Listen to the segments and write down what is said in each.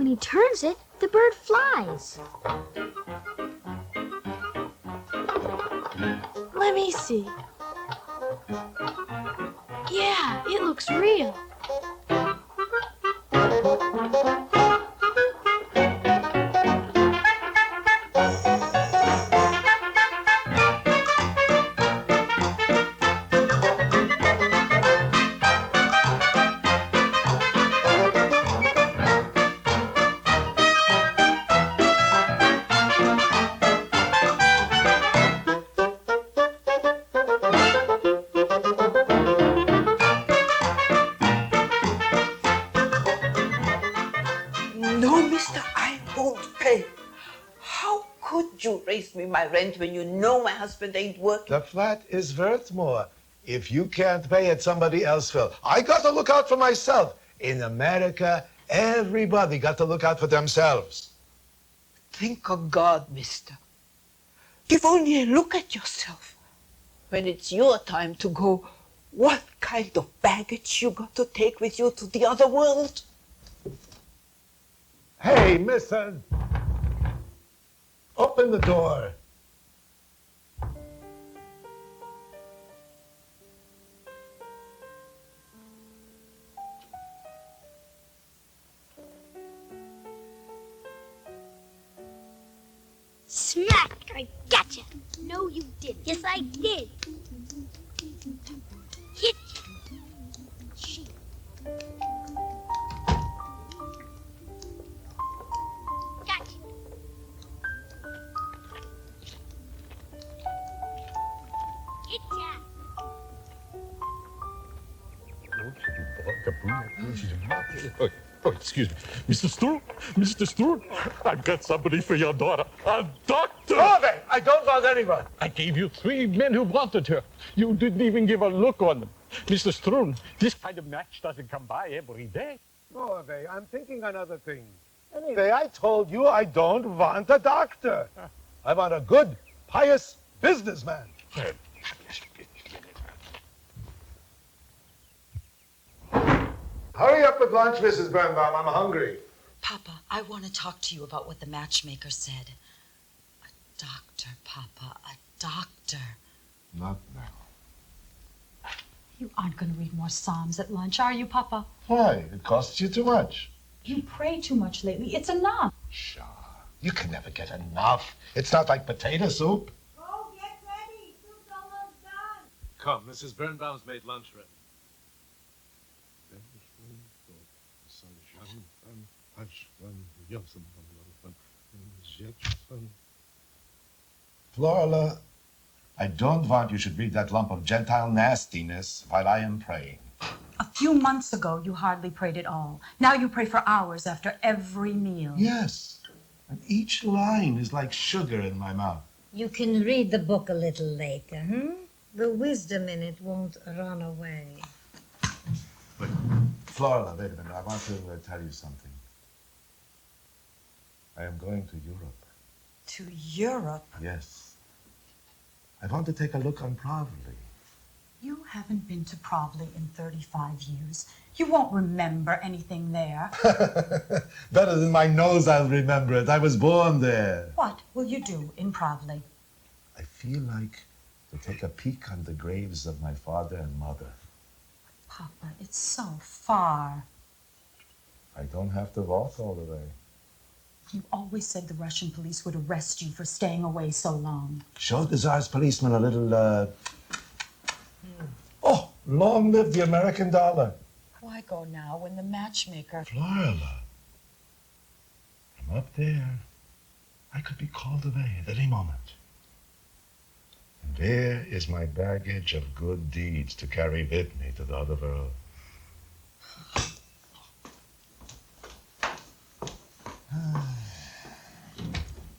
When he turns it, the bird flies. Let me see. Yeah, it looks real. No, mister, I won't pay. How could you raise me my rent when you know my husband ain't working? The flat is worth more. If you can't pay it, somebody else will. I got to look out for myself. In America, everybody got to look out for themselves. Think of God, mister. Give only a look at yourself. When it's your time to go, what kind of baggage you got to take with you to the other world? Hey, mister. Open the door. Smack! I gotcha! No, you didn't. Yes, I did. Hit you. Cheat. Gotcha. Hit ya. Oh, excuse me. Mr. Stewart? Mr. Stewart? I've got somebody for your daughter. A doctor! Harvey, I don't want anyone. I gave you 3 men who wanted her. You didn't even give a look on them. Mr. Stroon, this kind of match doesn't come by every day. Harvey, I'm thinking another thing. Anyway, I told you I don't want a doctor. I want a good, pious businessman. Hurry up with lunch, Mrs. Birnbaum. I'm hungry. Papa, I want to talk to you about what the matchmaker said. A doctor, Papa, a doctor. Not now. You aren't going to read more Psalms at lunch, are you, Papa? Why? It costs you too much. You pray too much lately. It's enough. Sure. You can never get enough. It's not like potato soup. Go, get ready. Soup's almost done. Come, Mrs. Birnbaum's made lunch ready. Flora, I don't want you should read that lump of Gentile nastiness while I am praying. A few months ago, you hardly prayed at all. Now you pray for hours after every meal. Yes, and each line is like sugar in my mouth. You can read the book a little later, The wisdom in it won't run away. But, Flora, wait a minute. I want to tell you something. I am going to Europe. To Europe? Yes. I want to take a look on Provely. You haven't been to Provely in 35 years. You won't remember anything there. Better than my nose, I'll remember it. I was born there. What will you do in Provely? I feel like to take a peek on the graves of my father and mother. Papa, it's so far. I don't have to walk all the way. You always said the Russian police would arrest you for staying away so long. Show the Tsar's policeman a little, Oh, long live the American dollar. Why go now when the matchmaker... Flora, from up there, I could be called away at any moment. And there is my baggage of good deeds to carry with me to the other world.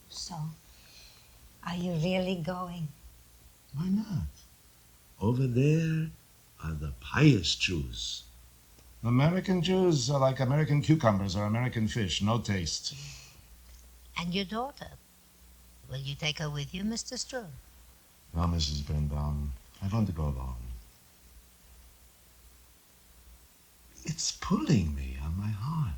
So, are you really going? Why not? Over there are the pious Jews. American Jews are like American cucumbers or American fish, no taste. And your daughter? Will you take her with you, Mr. Stroh? No, Mrs. Birnbaum, I want to go alone. It's pulling me on my heart.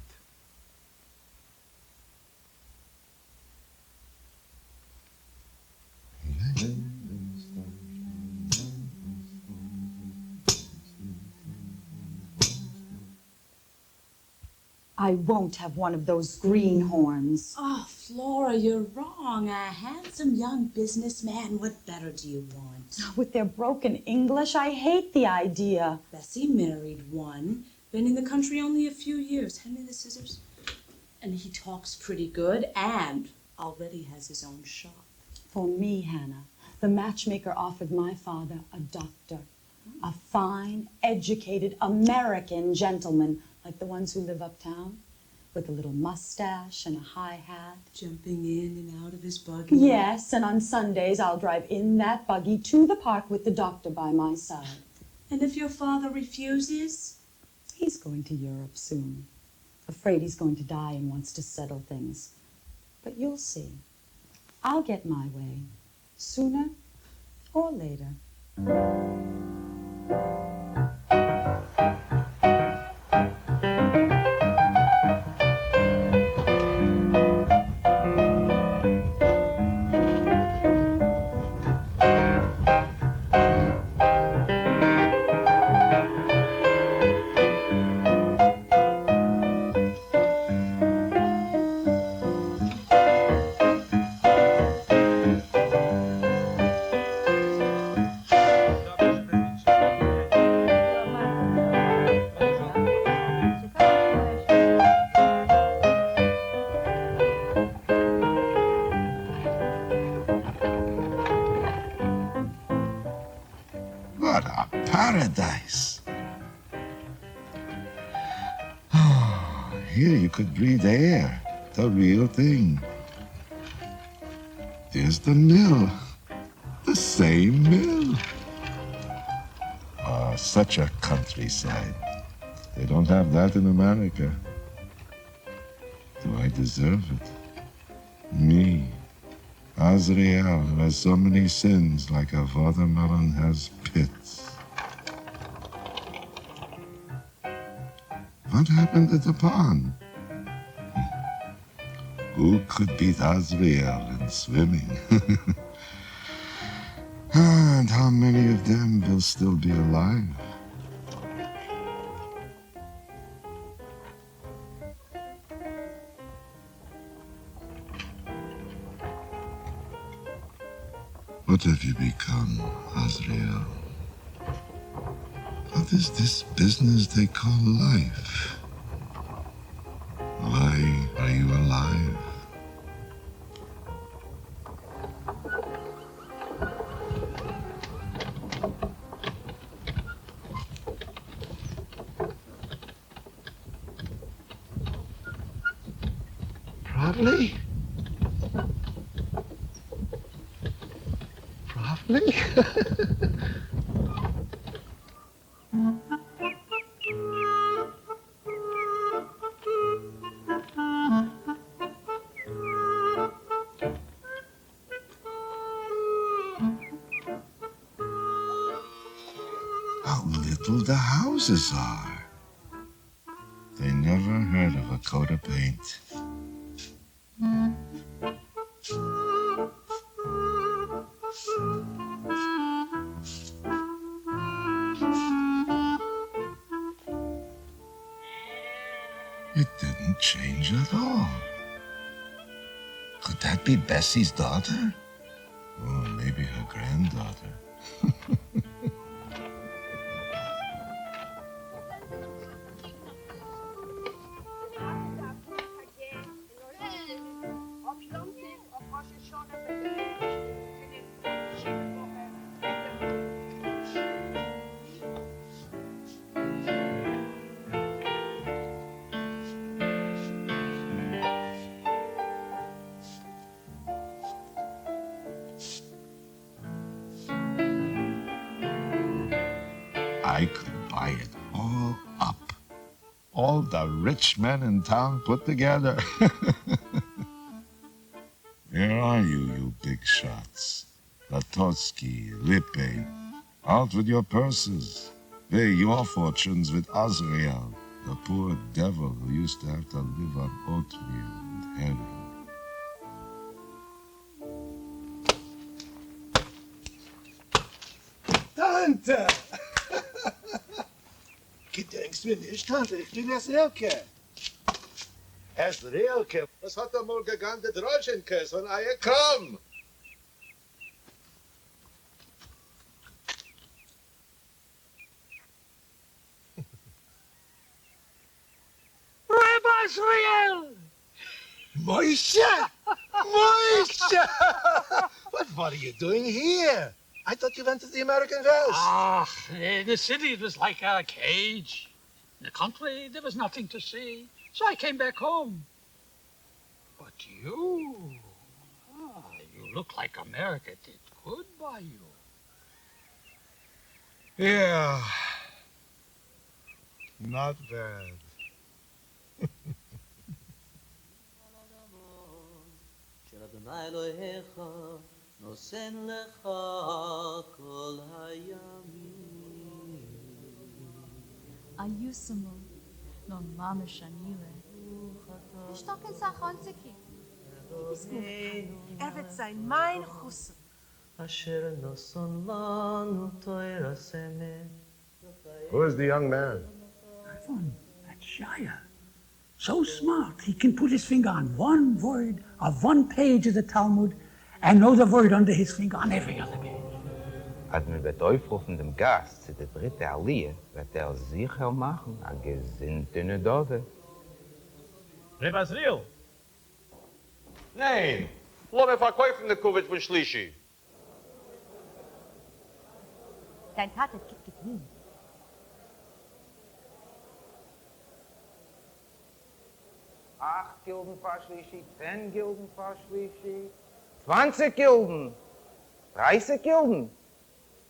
I won't have one of those greenhorns. Oh, Flora, you're wrong. A handsome young businessman. What better do you want? With their broken English, I hate the idea. Bessie married one. Been in the country only a few years. Hand me the scissors. And he talks pretty good and already has his own shop. For me, Hannah, the matchmaker offered my father a doctor. A fine, educated American gentleman, like the ones who live uptown, with a little mustache and a high hat. Jumping in and out of his buggy. Yes, and on Sundays I'll drive in that buggy to the park with the doctor by my side. And if your father refuses? He's going to Europe soon. Afraid he's going to die and wants to settle things. But you'll see. I'll get my way, sooner or later. What a paradise. Oh, here you could breathe air, the real thing. There's the mill, the same mill. Oh, such a countryside. They don't have that in America. Do I deserve it? Me, Azrael, who has so many sins like a watermelon has pits. What happened at the pond? Who could beat Azrael in swimming? And how many of them will still be alive? What have you become, Azrael? What is this business they call life? Why are you alive? Probably. Probably. How little the houses are. They never heard of a coat of paint. It didn't change at all. Could that be Bessie's daughter? Or maybe her granddaughter. I could buy it all up. All the rich men in town put together. Where are you, you big shots? Latotsky, Lippe. Out with your purses. Pay your fortunes with Azrael, the poor devil who used to have to live on oatmeal and herring. Tante! Gedenkst mir nicht, Tante, ich bin das Elke. Es Rielke, was hat er mal gegangen, der Drotschenkes von Eier kam? Rabbi Israel! Moshe! Moshe! What are you doing here? I thought you went to the American West. Ah, in the city it was like a cage. In the country there was nothing to see. So I came back home. But you look like America did good by you. Yeah. Not bad. Ayusamo, non mama shanire. Stocken sach anziki. Wird sein mein Chussen. Who is the young man? That's Shia. So smart, he can put his finger on one word of one page of the Talmud and know the word under his finger on every other page. Als man wird aufrufen dem Gast zu der dritte Aliyah, wird sicher machen, a gesinnte Nedove. Rabbi Israel! Nein, lass mir verkaufen den Kuvitz von Schlishi. Dein Tate gibt Gewinn. Gulden für Schlishi, 10 Gulden für Schlishi, 20 Gulden, 30 Gulden,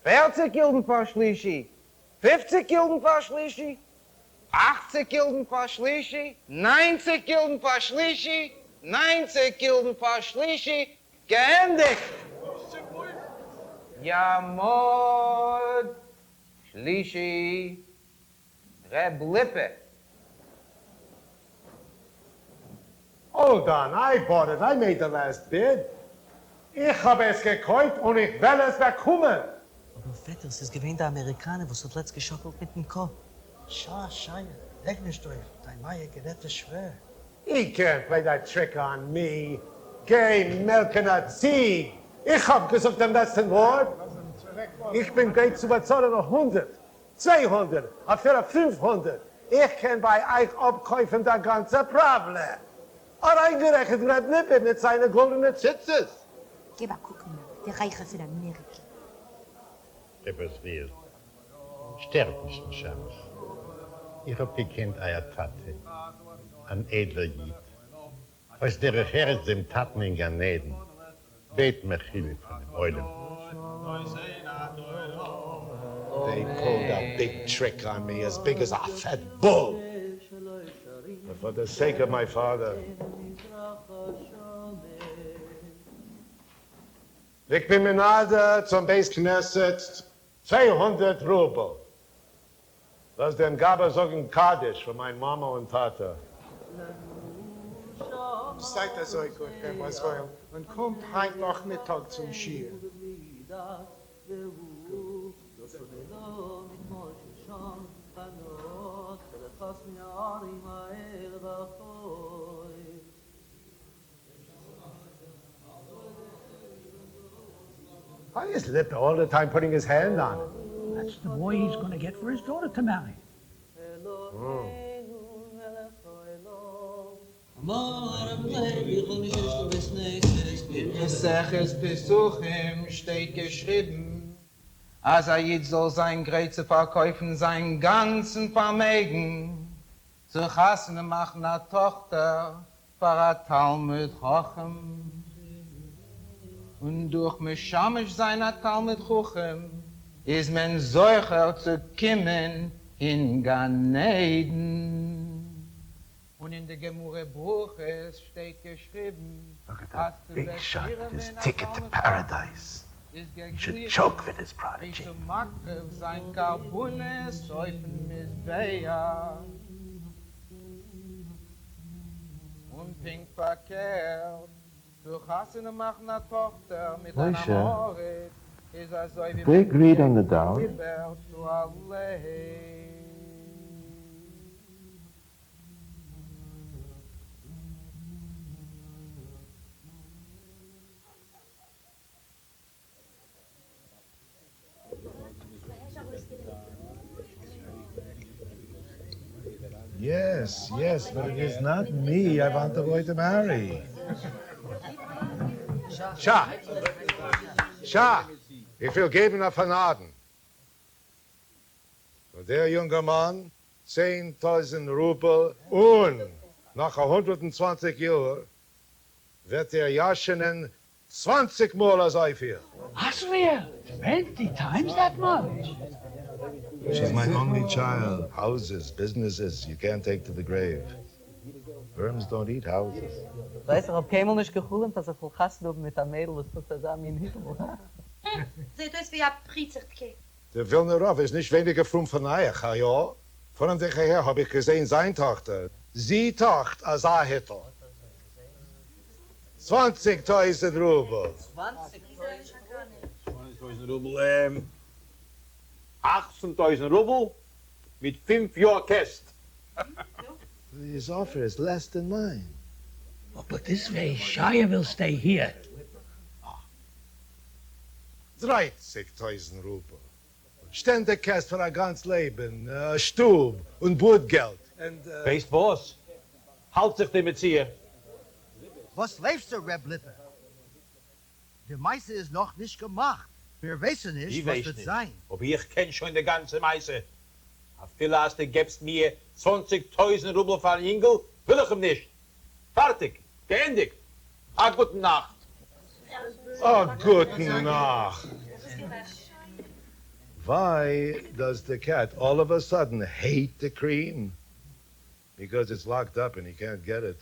40 Gulden für Schlishi, 50 Gulden für Schlishi, 80 Gulden für Schlishi, 90 Gulden für Schlishi, 90 Gulden für Schlishi, geendigt! Yamod, Schlishi, Reb Lippe. Hold on, I bought it. I made the last bid. Ich habe es gekauft und ich will es bekommen. Aber Vetter, es ist gewähnt der Amerikaner, was hat letzt geschockelt mit dem Kopf. Schau, Scheine, leg nicht durch. Dein Meier gerät es schwer. He can't play that trick on me. Geh melken a Zieg. Ich hab gesagt den letzten Wort. Ich bin bereit zu bezahlen noch 100, 200, auf 500. Ich kann bei euch abkaufen das ganze Problem. Aber eingerechnet Red Lippe mit seinen goldenen Zitzes. Geh mal gucken, der Reiche von Amerika. Etwas will. Sterbt nicht, Schatz. Ich hab gekannt euer Tate, ein edler Jid. Aus der Herz dem Taten in Ganeden, bet mir Chili von dem Eulen. They pulled a big trick on me, as big as a fat bull. But for the sake of my father, ich bin Menade zum Beis Knesset 200 Rubel. Lass den Gaber sagen Kaddish für meine Mama und Tata. Seid ihr so gut, Herr Israel, und kommt heute noch Mittag zum Schier. Why is Lippe all the time putting his hand on it? That's the boy he's going to get for his daughter to marry. In Meseches Pesuchim steht geschrieben, als Jid soll sein Gräze verkaufen, sein ganzen Vermögen, zu Chassene machen a Tochter, für a Talmud Chochem. Und durch Meshamisch seiner Talmud Chochem ist man solcher zu kommen in Gan Eden. Und in der Gemurre Bruches steht geschrieben, look at that big shot, his ticket to paradise. He should choke with his prodigy. Sein Karbunes säufen mit Beja. Und pink verkehrt, durch Hassene machen a Tochter mit einer Moshe, Morit, is a so wie they agreed on the down. Yes, yes, but it is not me I want the boy to marry. Scha! Scha! Ich will geben a Vernaden. Für der junge Mann 10.000 Rubel und nach 120 Jahren wird der Jaschenen 20 Mal so viel. Asriel, 20 times that much? She's my only child. Houses, businesses, you can't take to the grave. Worms don't eat houses. Weiß ich, hab keinmal nicht geholt, dass ich voll Gassen hab mit einem Mädel, was tut das an mir nicht. Seht euch wie ein Prizertke. Der Wilnerov ist nicht weniger fromm von euch, ja? Von dem Tag her habe ich gesehen, seine Tochter. Sie Tochter als Ahittel. 20.000 Rubel. 20.000 Rubel, 18.000 Rubel mit 5 Jahren Käst. His offer is less than mine. Oh, but this way, Shia will stay here. 30.000 Rubel. Ständig Käst für ein ganz Leben, Stub und Bootgeld. Weißt was? Halt sich dem jetzt hier. Was lebst du, Reb Lippe? Der Meise ist noch nicht gemacht. Wir wissen nicht, was wird sein. Aber ich kenn schon die ganze Meise. A viel als du gibst mir 20.000 Rubel für einen Ingel, will ich ihm nicht. Fertig, geendigt. A gute Nacht. A gute Nacht. Why does the cat all of a sudden hate the cream? Because it's locked up and he can't get it.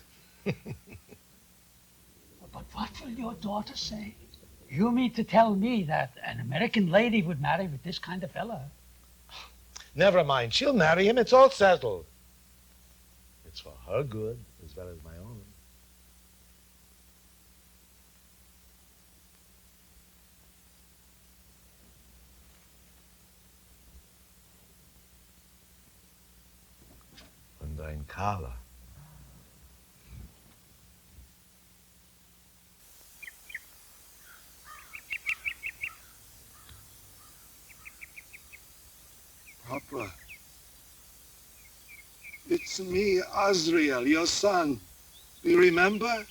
But what will your daughter say? You mean to tell me that an American lady would marry with this kind of fella? Never mind, she'll marry him, it's all settled. It's for her good as well as my own. Und ein Kala. Papa, it's me, Azriel, your son. Do you remember?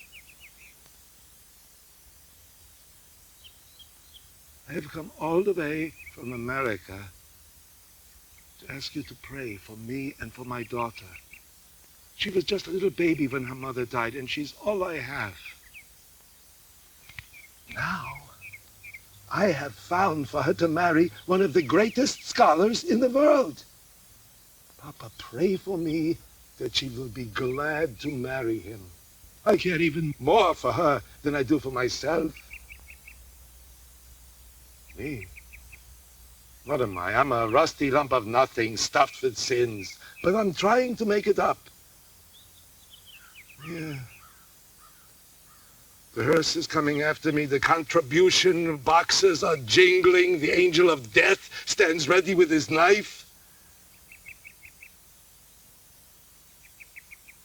I have come all the way from America to ask you to pray for me and for my daughter. She was just a little baby when her mother died, and she's all I have. Now, I have found for her to marry one of the greatest scholars in the world. Papa, pray for me that she will be glad to marry him. I care even more for her than I do for myself. Me? What am I? I'm a rusty lump of nothing, stuffed with sins. But I'm trying to make it up. Yeah. The hearse is coming after me. The contribution boxes are jingling. The angel of death stands ready with his knife.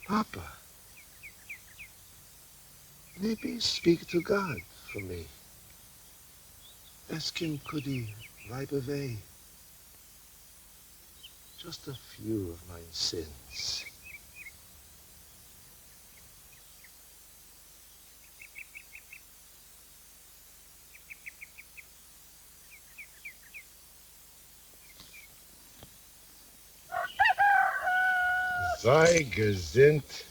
Papa, maybe speak to God for me. Ask him, could he wipe away just a few of my sins? Sei gesinnt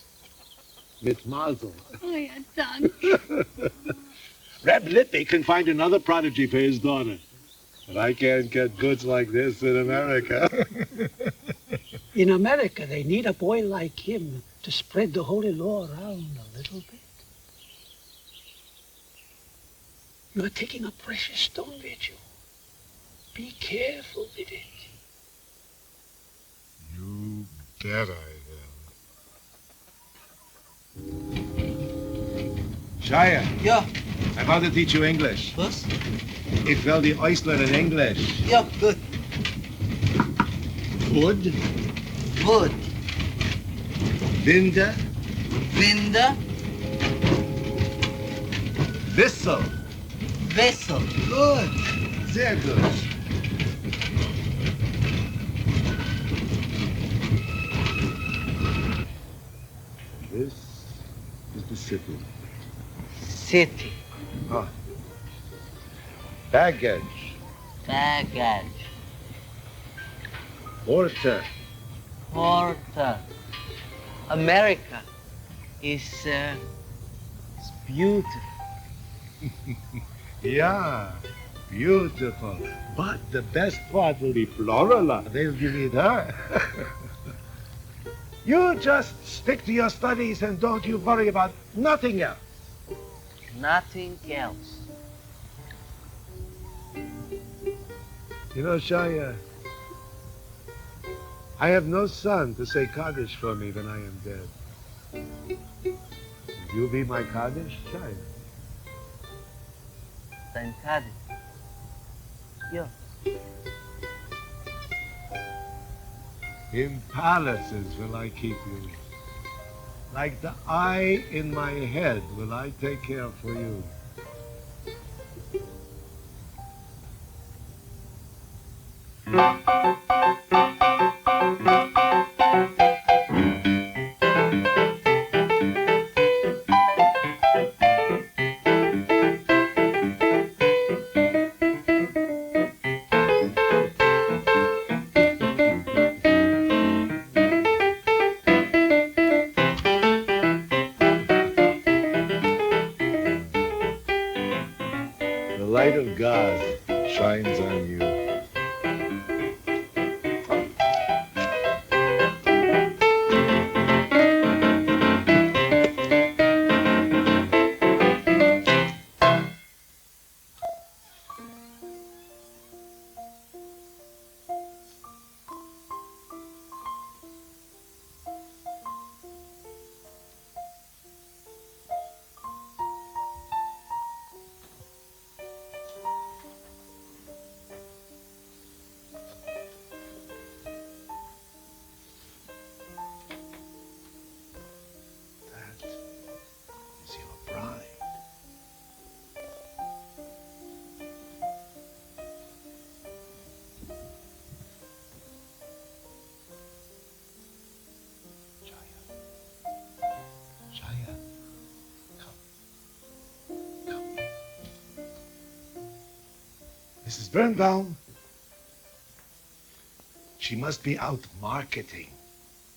mit Mazel. Oh, ja, danke. Reb Lippe can find another prodigy for his daughter. But I can't get goods like this in America. In America, they need a boy like him to spread the holy law around a little bit. You are taking a precious stone with you. Be careful with it. You bet I will. Shia. Ja. I want to teach you English. Was? Ich will die Eisler in English. Ja, gut. Wood. Wood. Winde. Winde. Whistle. Wessel. Good. Sehr gut. city? City. Oh. Baggage. Baggage. Porter. Porter. America is beautiful. Yeah, beautiful. But the best part will be Flora. They'll give it her. You just stick to your studies and don't you worry about nothing else. Nothing else. You know, Shaya, I have no son to say Kaddish for me when I am dead. Will you be my Kaddish, Shaya? Dein Kaddish. Yeah. In palaces will I keep you. Like the eye in my head will I take care for you. The light of God shines on you. Is your bride. Shaya, come. Mrs. Birnbaum, she must be out marketing.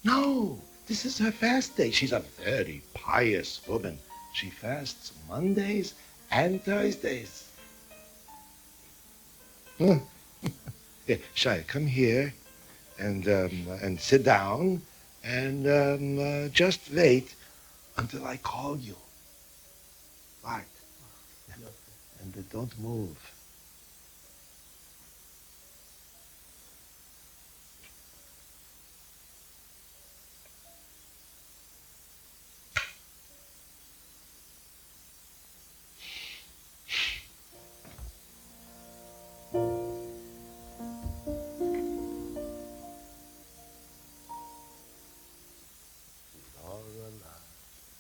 No, this is her fast day. She's a very pious woman. She fasts Mondays and Thursdays. Here, Shaya, come here and sit down and just wait until I call you. Right. And don't move.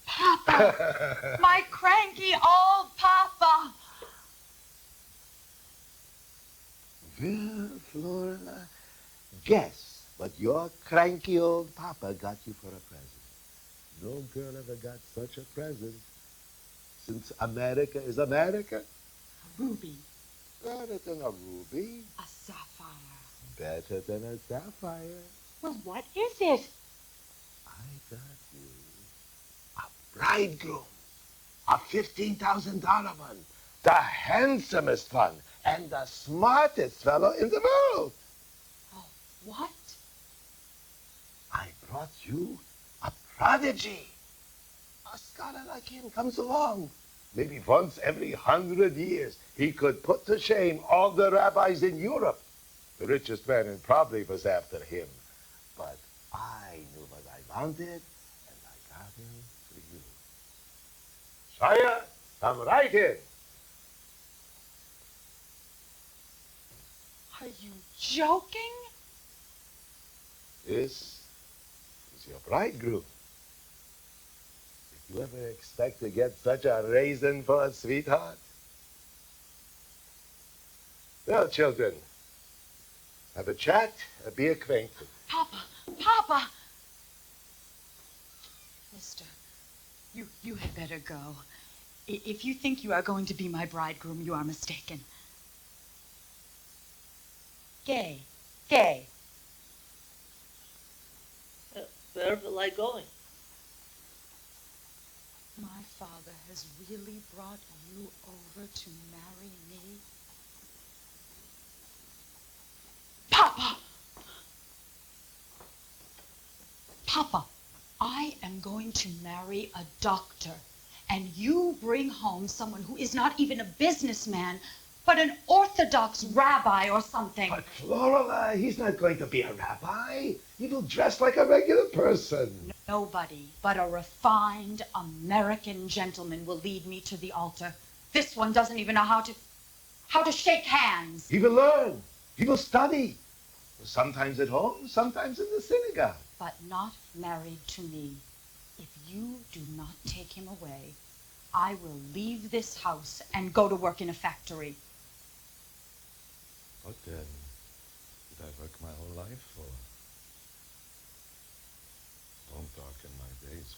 Papa! My cranky old Papa! Well, Flora, guess what your cranky old papa got you for a present. No girl ever got such a present since America is America. A ruby. Better than a ruby. A sapphire. Better than a sapphire. Well, what is it? I got you a bridegroom. A $15,000 one. The handsomest one. And the smartest fellow in the world. Oh, what? I brought you a prodigy. A scholar like him comes along. Maybe once every 100 years, he could put to shame all the rabbis in Europe. The richest man in probably was after him. But I knew what I wanted, and I got him for you. Shaya, come right in. Are you joking? This is your bridegroom. Did you ever expect to get such a raisin for a sweetheart? Well, children, have a chat, be acquainted. Papa! Papa! Mister, You had better go. If you think you are going to be my bridegroom, you are mistaken. Gay. Where will I going? My father has really brought you over to marry me? Papa! Papa, I am going to marry a doctor, and you bring home someone who is not even a businessman, but an Orthodox rabbi or something. But Flora, he's not going to be a rabbi. He will dress like a regular person. Nobody but a refined American gentleman will lead me to the altar. This one doesn't even know how to shake hands. He will learn. He will study. Sometimes at home, sometimes in the synagogue. But not married to me. If you do not take him away, I will leave this house and go to work in a factory. What then did I work my whole life for? Don't darken my days,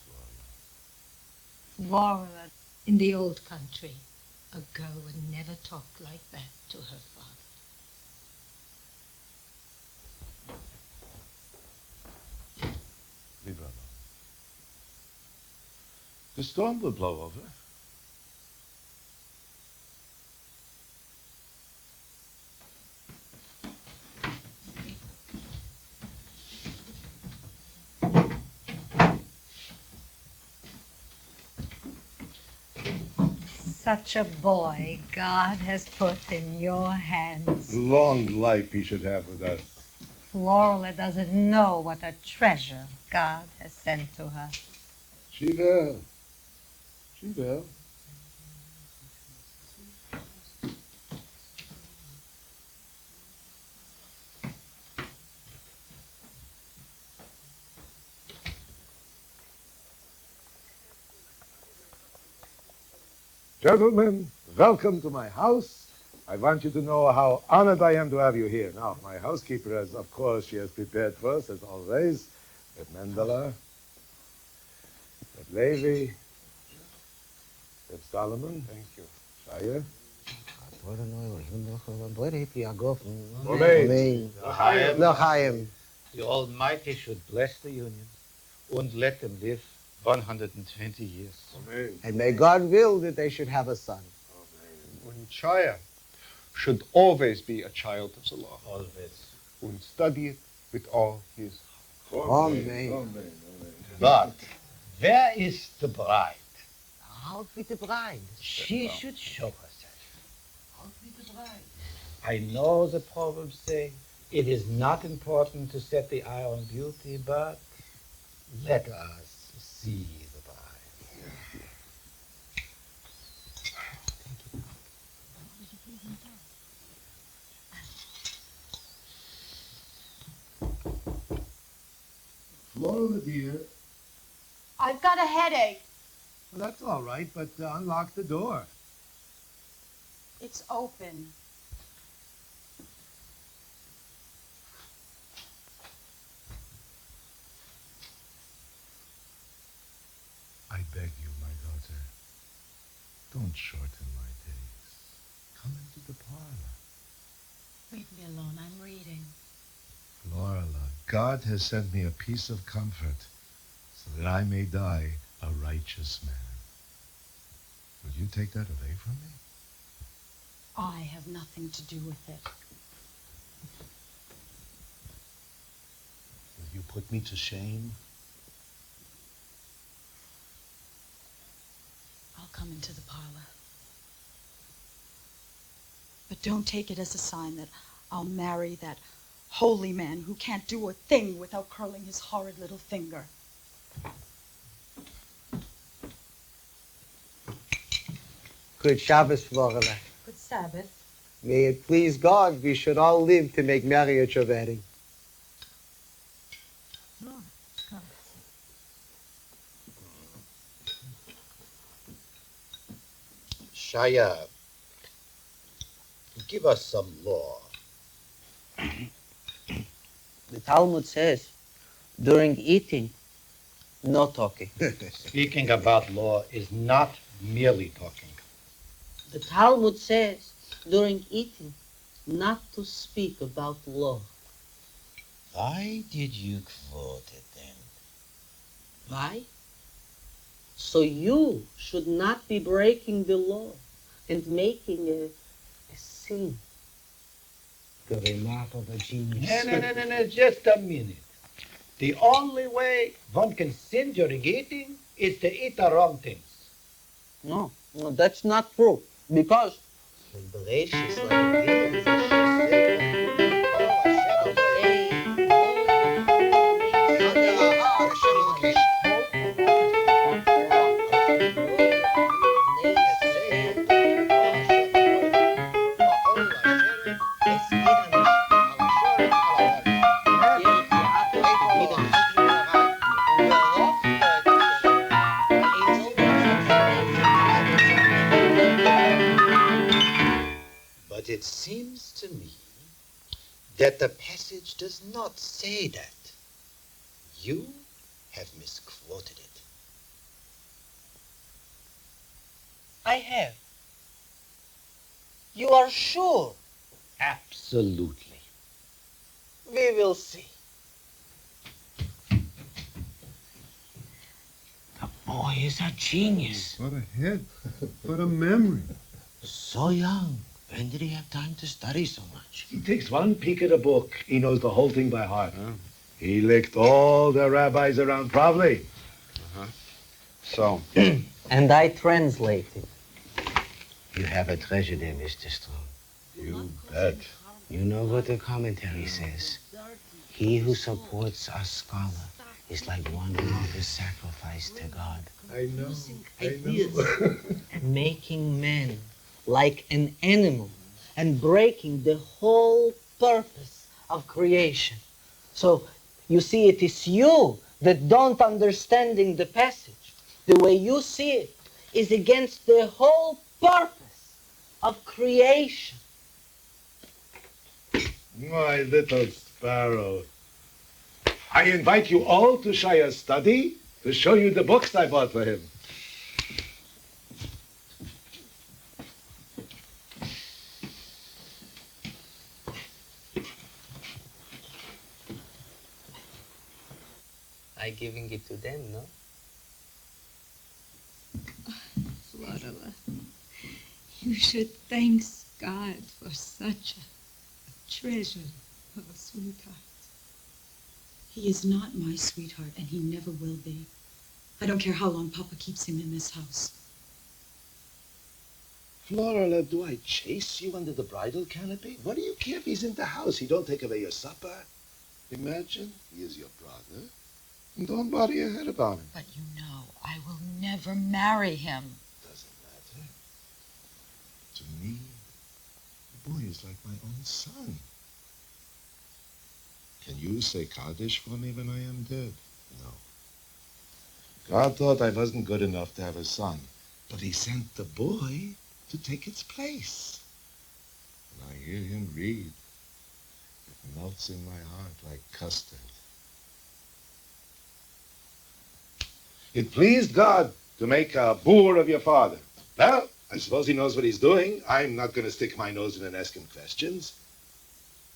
Flora. Flora, in the old country, a girl would never talk like that to her father. Leave her alone. The storm will blow over. Such a boy God has put in your hands. Long life he should have with us. Flora doesn't know what a treasure God has sent to her. She will. She will. Gentlemen, welcome to my house. I want you to know how honored I am to have you here. Now, my housekeeper has, of course, she has prepared for us, as always, with Mendela, with Levi, with Solomon. Thank you. Shaya. L'chaim. The Almighty should bless the union and let them live 120 years. Amen. And may God will that they should have a son. And Shaya should always be a child of the law. Always. And study it with all his heart. Amen. But where is the bride? How be the bride? She should show herself. How be the bride? I know the proverbs say it is not important to set the eye on beauty, but let us see the bride. Flora, dear. I've got a headache. Well, that's all right, but unlock the door. It's open. I beg you, my daughter, don't shorten my days. Come into the parlor. Leave me alone. I'm reading. Flora, God has sent me a piece of comfort so that I may die a righteous man. Will you take that away from me? I have nothing to do with it. Will you put me to shame? I'll come into the parlor. But don't take it as a sign that I'll marry that holy man who can't do a thing without curling his horrid little finger. Good Shabbos, Flora. Good Sabbath. May it please God we should all live to make merry at your wedding. Shaya, give us some law. The Talmud says, during eating, No talking. Speaking about law is not merely talking. The Talmud says during eating not to speak about law. Why did you quote it then? Why? So you should not be breaking the law and making a sin. The remark of a genius. No, just a minute. The only way one can sin during eating is to eat the wrong things. No, that's not true. Because the gracious like this But it seems to me that the passage does not say that. You have misquoted it. I have. You are sure? Absolutely. We will see. Boy is a genius. What a head. What a memory. So young. When did he have time to study so much? He takes one peek at a book. He knows the whole thing by heart. He licked all the rabbis around Pavli. So? And I translated. You have a treasure there, Mr. Strong. You bet. You know what the commentary says. He who supports a scholar is like one who offers sacrifice to God. I know. Making man like an animal and breaking the whole purpose of creation. So, you see, it is you that don't understanding the passage. The way you see it is against the whole purpose of creation. My little sparrow. I invite you all to Shaya's study to show you the books I bought for him. I giving it to them, no? Flora, you should thank God for such a treasure of a sweetheart. He is not my sweetheart, and he never will be. I don't care how long Papa keeps him in this house. Flora, do I chase you under the bridal canopy? What do you care if he's in the house? He don't take away your supper. Imagine he is your brother. And don't bother your head about him. But you know, I will never marry him. Doesn't matter. To me, the boy is like my own son. Can you say Kaddish for me when I am dead? No. God thought I wasn't good enough to have a son, but he sent the boy to take its place. When I hear him read, it melts in my heart like custard. It pleased God to make a boor of your father. Well, I suppose he knows what he's doing. I'm not going to stick my nose in and ask him questions.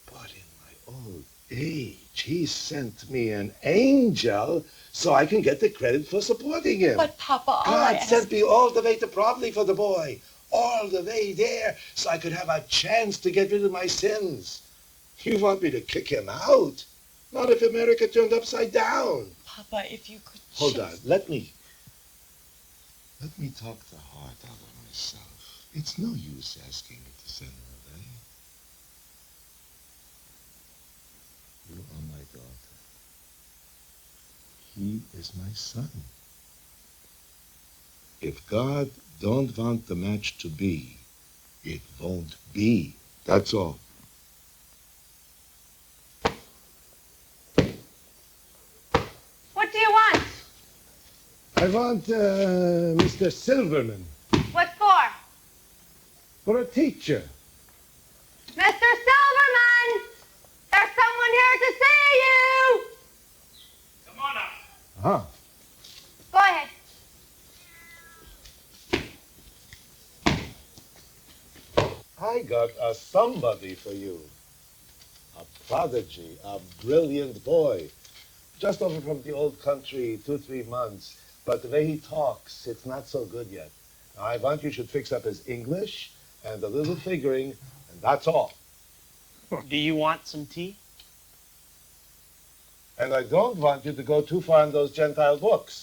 But in my old age, he sent me an angel so I can get the credit for supporting him. But Papa, all I God ask... sent me all the way to Provli for the boy. All the way there so I could have a chance to get rid of my sins. You want me to kick him out? Not if America turned upside down. Papa, if you could Hold on, let me talk the heart out of myself. It's no use asking me to send him away. You are my daughter. He is my son. If God don't want the match to be, it won't be. That's all. What do you want? I want Mr. Silverman What for? for a teacher. Mr. Silverman! There's someone here to see you! Huh. I got a somebody for you. A prodigy, a brilliant boy. Just over from the old country, 2-3 months. But the way he talks, it's not so good yet. I want you should fix up his English and a little figuring, and that's all. Do you want some tea? And I don't want you to go too far in those Gentile books.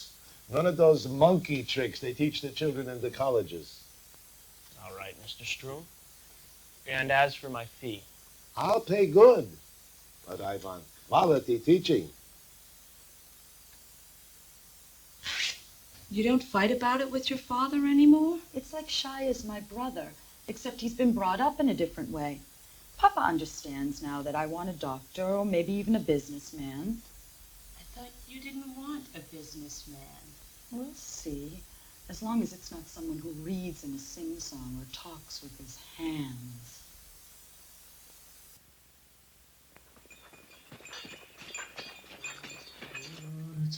None of those monkey tricks they teach the children in the colleges. All right, Mr. Stroom. And as for my fee? I'll pay good, but I want quality teaching. You don't fight about it with your father anymore? It's like Shia's my brother, except he's been brought up in a different way. Papa understands now that I want a doctor or maybe even a businessman. I thought you didn't want a businessman. We'll see, as long as it's not someone who reads in a sing-song or talks with his hands.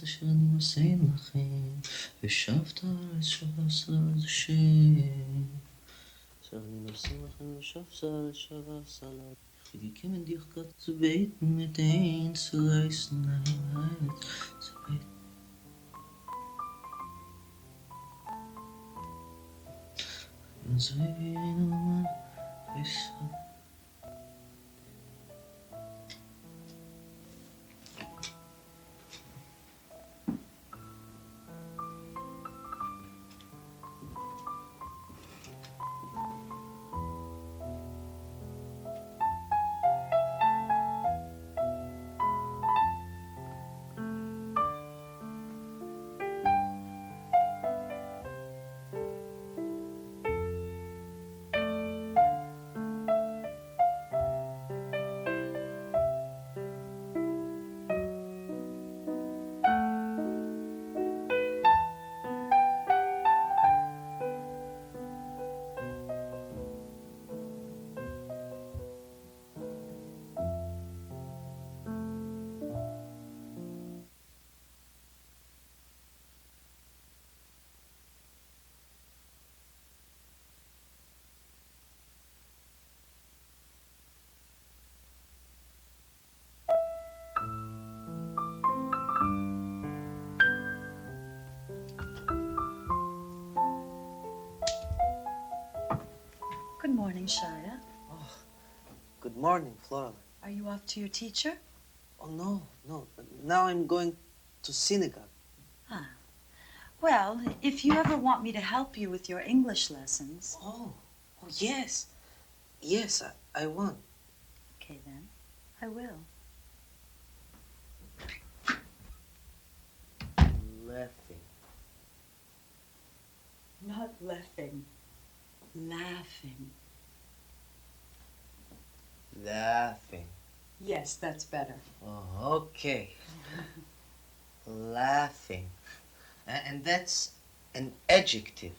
שאני מסיים לכם, ושבת הארץ שבס לארץ השם. שאני מסיים לכם, ושבת הארץ שבס לארץ. חיכיכם את דיחקת צבית מתאין, סלייס נעים הארץ, צבית. נזוי בינו אמר, ויסוד. Good morning, Shia. Oh, good morning, Flora. Are you off to your teacher? Oh, no. Now I'm going to synagogue. Ah. Well, if you ever want me to help you with your English lessons... Oh yes. Yes, I want. Okay, then. I will. Laughing. Not laughing. Laughing. Laughing. Yes, that's better. Oh, okay. Laughing. And that's an adjective.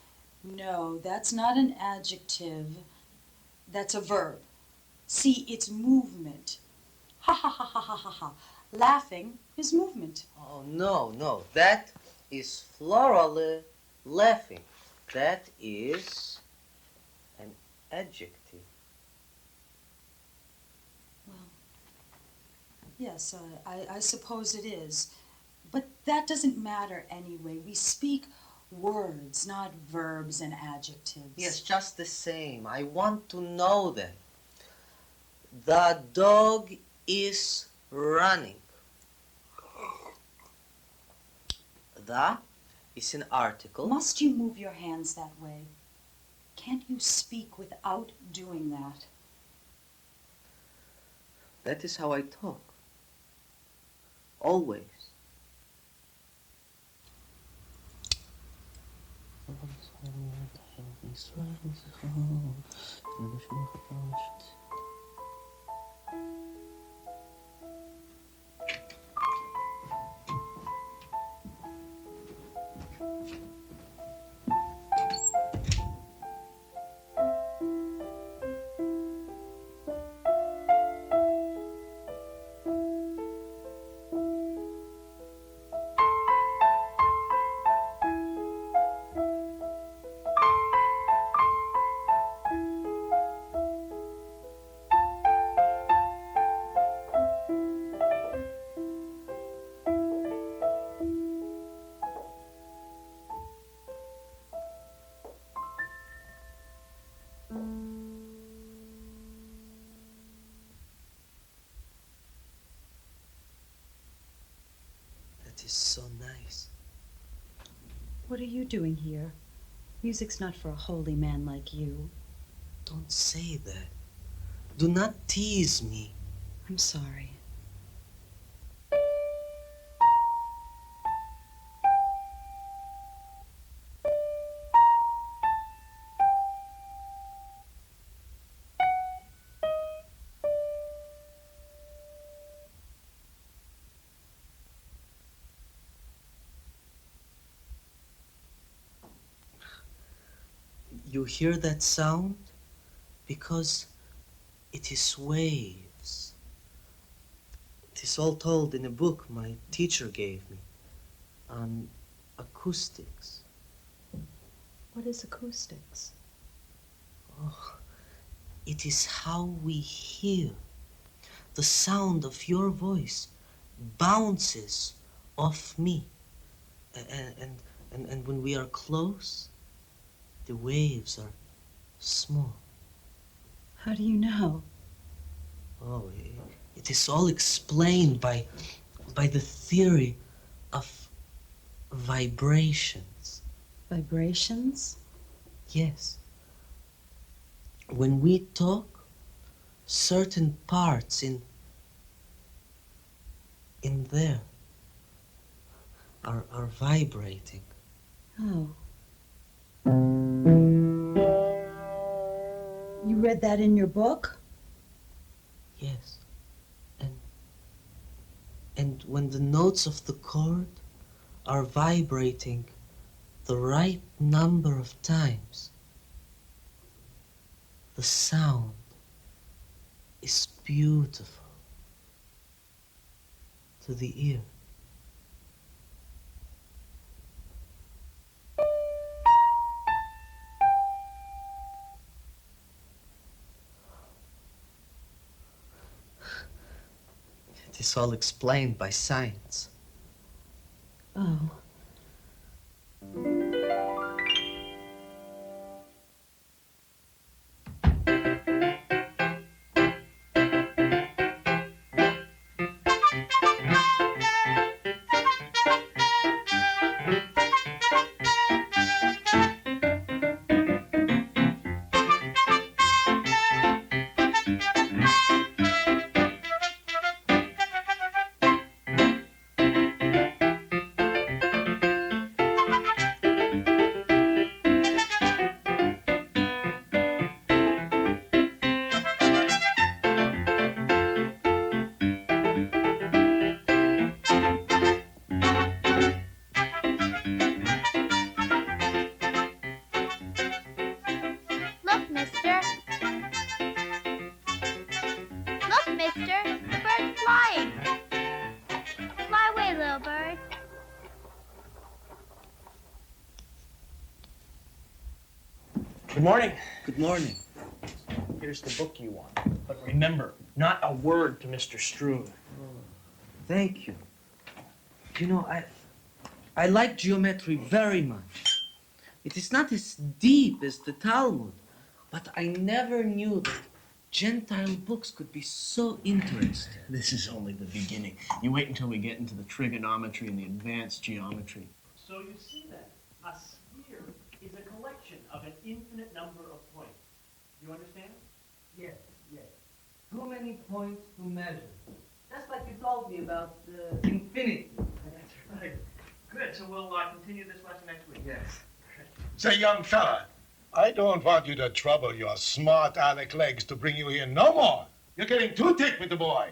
No, that's not an adjective. That's a verb. See, it's movement. Ha ha ha ha ha ha ha. Laughing is movement. Oh, no. That is Flora laughing. That is an adjective. Well, yes, I suppose it is. But that doesn't matter anyway. We speak words, not verbs and adjectives. Yes, just the same. I want to know them. The dog is running. The is an article. Must you move your hands that way? Can't you speak without doing that? That is how I talk. Always. it is so nice. What are you doing here? Music's not for a holy man like you. Don't say that. Do not tease me. I'm sorry. You hear that sound? Because it is waves. It is all told in a book my teacher gave me on acoustics. What is acoustics? Oh, it is how we hear. The sound of your voice bounces off me. And when we are close, the waves are small. How do you know? Oh, it is all explained by the theory of vibrations. Vibrations? Yes. When we talk, certain parts in there are vibrating. Oh. You read that in your book? Yes. And when the notes of the chord are vibrating the right number of times, the sound is beautiful to the ear. It is all explained by science. Oh. Look, mister. Look, mister. The bird's flying. Fly away, little bird. Good morning. Good morning. Here's the book you want. But remember, not a word to Mr. Stroon. Thank you. You know, I like geometry very much. It is not as deep as the Talmud, but I never knew that Gentile books could be so interesting. This is only the beginning. You wait until we get into the trigonometry and the advanced geometry. So you see that a sphere is a collection of an infinite number of points. You understand? Yes, yes. Too many points to measure. Just like you told me about infinity. That's right. Good. So we'll continue this lesson next week. Yes. Say, young fella, I don't want you to trouble your smart aleck legs to bring you here no more. You're getting too thick with the boy.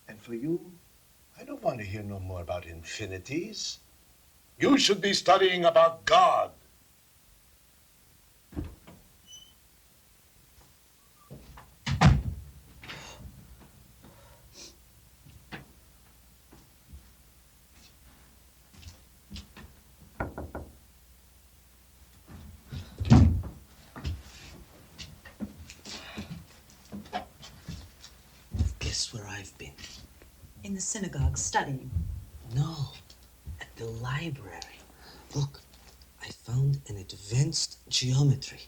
And for you, I don't want to hear no more about infinities. You should be studying about God. Guess where I've been? In the synagogue, studying. No, at the library. Look, I found an advanced geometry,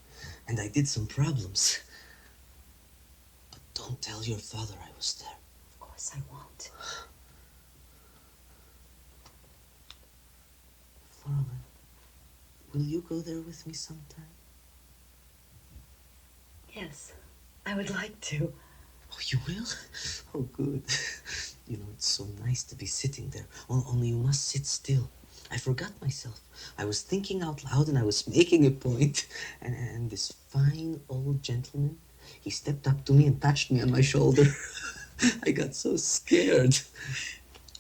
and I did some problems. But don't tell your father I was there. Of course I won't. Flora, will you go there with me sometime? Yes, I would like to. Oh, you will? Oh, good. You know, it's so nice to be sitting there. Only you must sit still. I forgot myself. I was thinking out loud and I was making a point. And this fine old gentleman, he stepped up to me and touched me on my shoulder. I got so scared.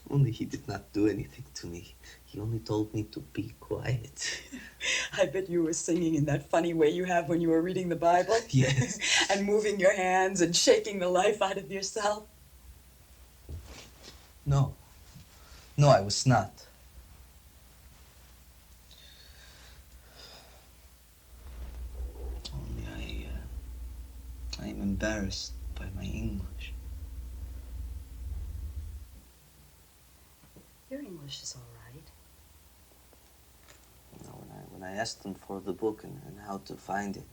Only he did not do anything to me. He only told me to be quiet. I bet you were singing in that funny way you have when you were reading the Bible. Yes. And moving your hands and shaking the life out of yourself. No. No, I was not. Only I am embarrassed by my English. Your English is all right. You know, when I asked them for the book and how to find it,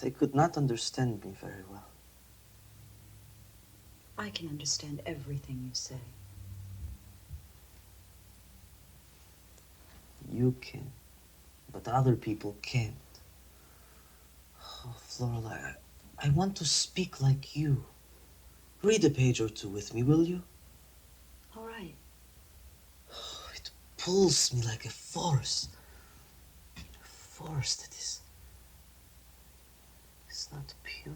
they could not understand me very well. I can understand everything you say. You can, but other people can't. Oh, Flora, I want to speak like you. Read a page or two with me, will you? All right. It pulls me like a force. A force that is not pure.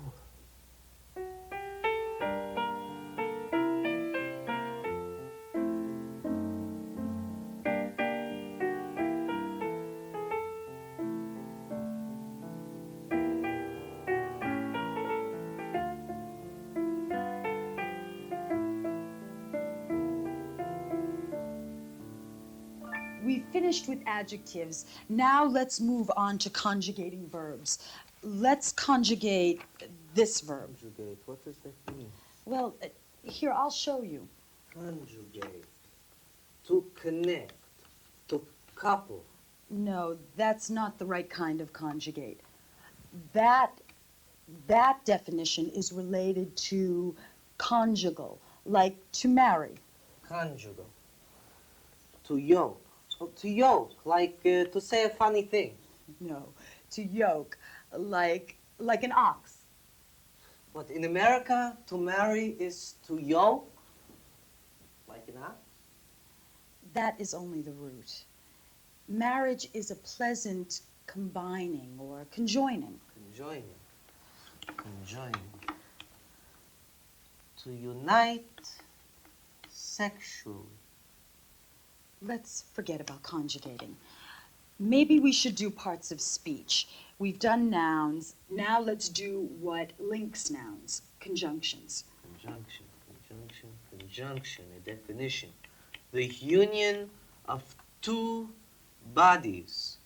We've finished with adjectives. Now let's move on to conjugating verbs. Let's conjugate this verb. Conjugate, what does that mean? Well, here, I'll show you. Conjugate. To connect. To couple. No, that's not the right kind of conjugate. That definition is related to conjugal, like to marry. Conjugal. To yoke. Oh, to yoke, like to say a funny thing. No, to yoke, like an ox. What, in America, to marry is to yoke? Like an ox? That is only the root. Marriage is a pleasant combining or conjoining. Conjoining. Conjoining. To unite sexually. Let's forget about conjugating. Maybe we should do parts of speech. We've done nouns. Now let's do what links nouns, conjunctions. Conjunction, conjunction, conjunction, a definition. The union of two bodies.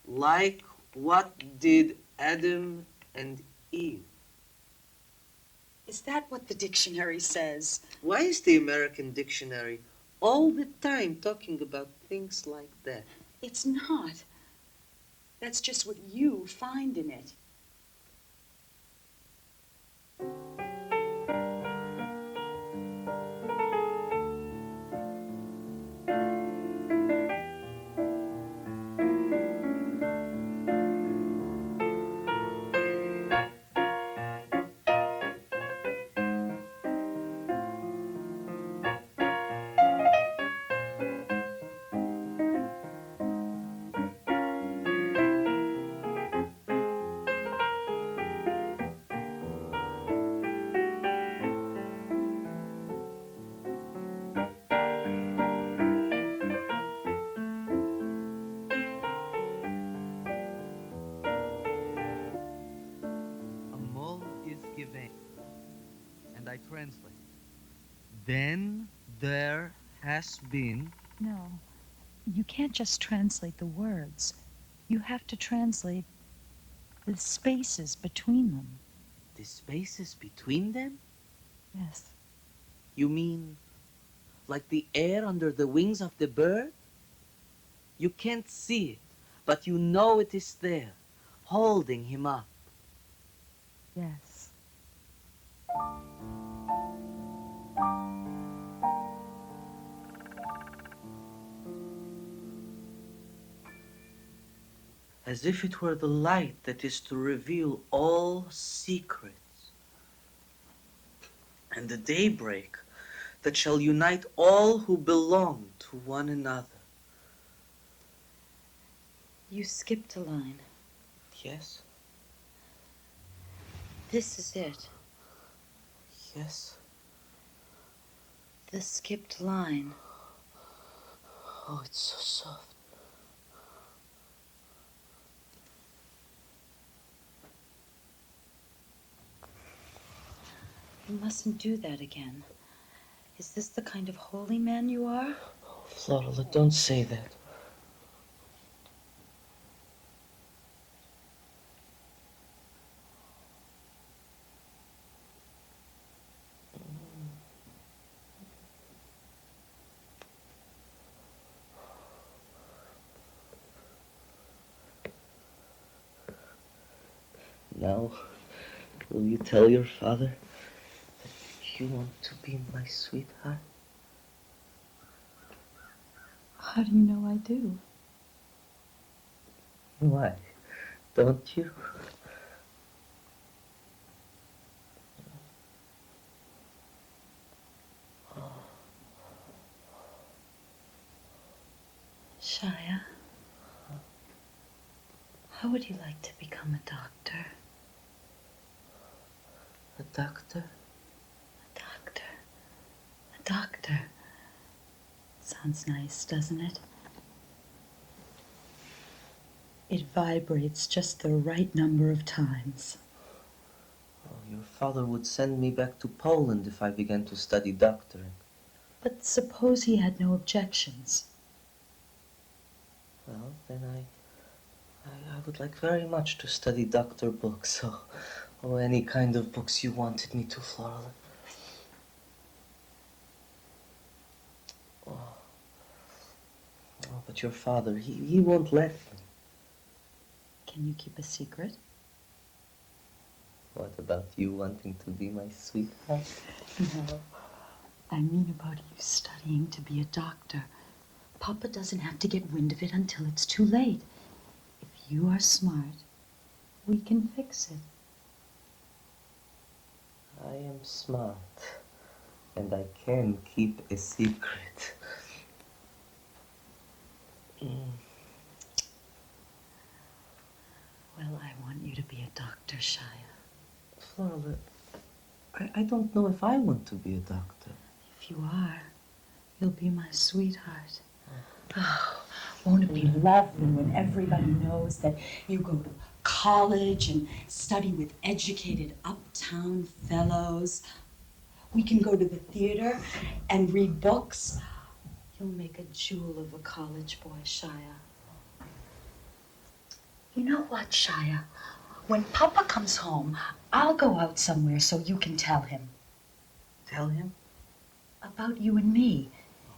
Like what did Adam and Eve? Is that what the dictionary says? Why is the American dictionary all the time talking about things like that? It's not. That's just what you find in it. I translate. Then there has been... No, you can't just translate the words. You have to translate the spaces between them. The spaces between them? Yes. You mean like the air under the wings of the bird? You can't see it, but you know it is there, holding him up. Yes. as if it were the light that is to reveal all secrets, and the daybreak that shall unite all who belong to one another. You skipped a line. Yes? This is it. Yes? The skipped line. Oh, it's so soft. You mustn't do that again. Is this the kind of holy man you are? Oh, Flora, don't say that. Now, will you tell your father that you want to be my sweetheart? How do you know I do? Why? Don't you? Shia, how would you like to become a doctor? A doctor? A doctor. A doctor. Sounds nice, doesn't it? It vibrates just the right number of times. Oh, your father would send me back to Poland if I began to study doctoring. But suppose he had no objections. Well, then I would like very much to study doctor books, or any kind of books you wanted me to, Flora. Oh, but your father, he won't let me. Can you keep a secret? What about you wanting to be my sweetheart? No. I mean about you studying to be a doctor. Papa doesn't have to get wind of it until it's too late. If you are smart, we can fix it. I am smart, and I can keep a secret. Well, I want you to be a doctor, Shia. Flora, I don't know if I want to be a doctor. If you are, you'll be my sweetheart. Oh, won't it be lovely when everybody knows that you go to college and study with educated uptown fellows? We can go to the theater and read books. You'll make a jewel of a college boy, Shia. You know what, Shia? When Papa comes home, I'll go out somewhere so you can tell him. Tell him? About you and me.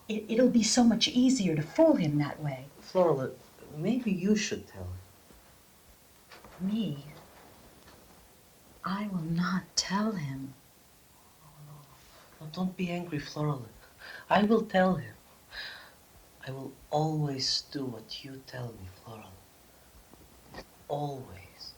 It'll be so much easier to fool him that way. Flora, maybe you should tell him. Me? I will not tell him. No, don't be angry, Flora. I will tell him. I will always do what you tell me, Flora. Always.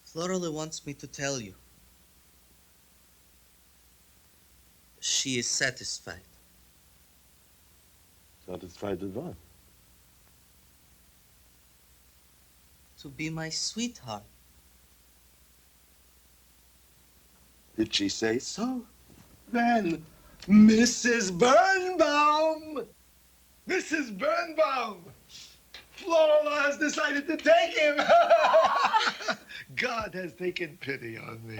Flora wants me to tell you. She is satisfied. Satisfied with what? To be my sweetheart. Did she say so? Then, Mrs. Birnbaum! Mrs. Birnbaum! Flora has decided to take him! God has taken pity on me.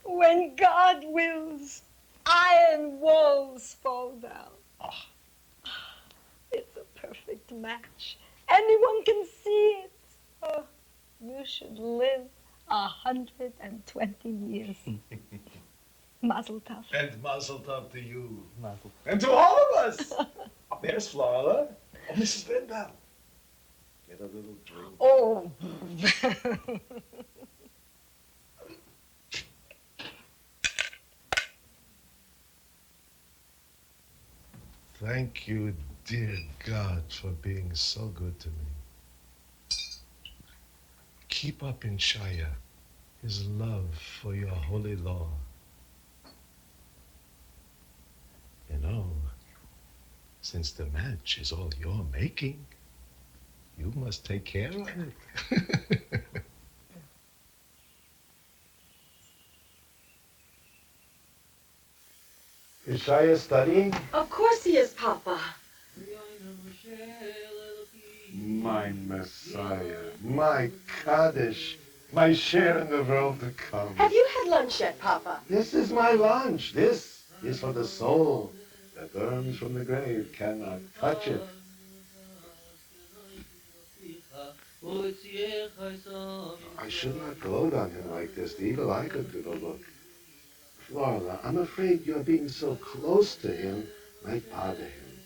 When God wills, iron walls fall down. It's a perfect match. Anyone can see it. Oh, you should live 120 years. Mazel tov. And mazel tov to you. And to all of us. There's Flora. Oh, Mrs. Benbow. Get a little drink. Oh. Thank you, dear God, for being so good to me. Keep up in Shaya his love for your holy law. You know, since the match is all you're making, you must take care of it. Is Shaya studying? Of course he is, Papa. My Messiah, my Kaddish, my share in the world to come. Have you had lunch yet, Papa? This is my lunch. This is for the soul that burns from the grave, cannot touch it. I should not gloat on him like this. The eagle eye could do the look. Flora, I'm afraid your being so close to him might bother him.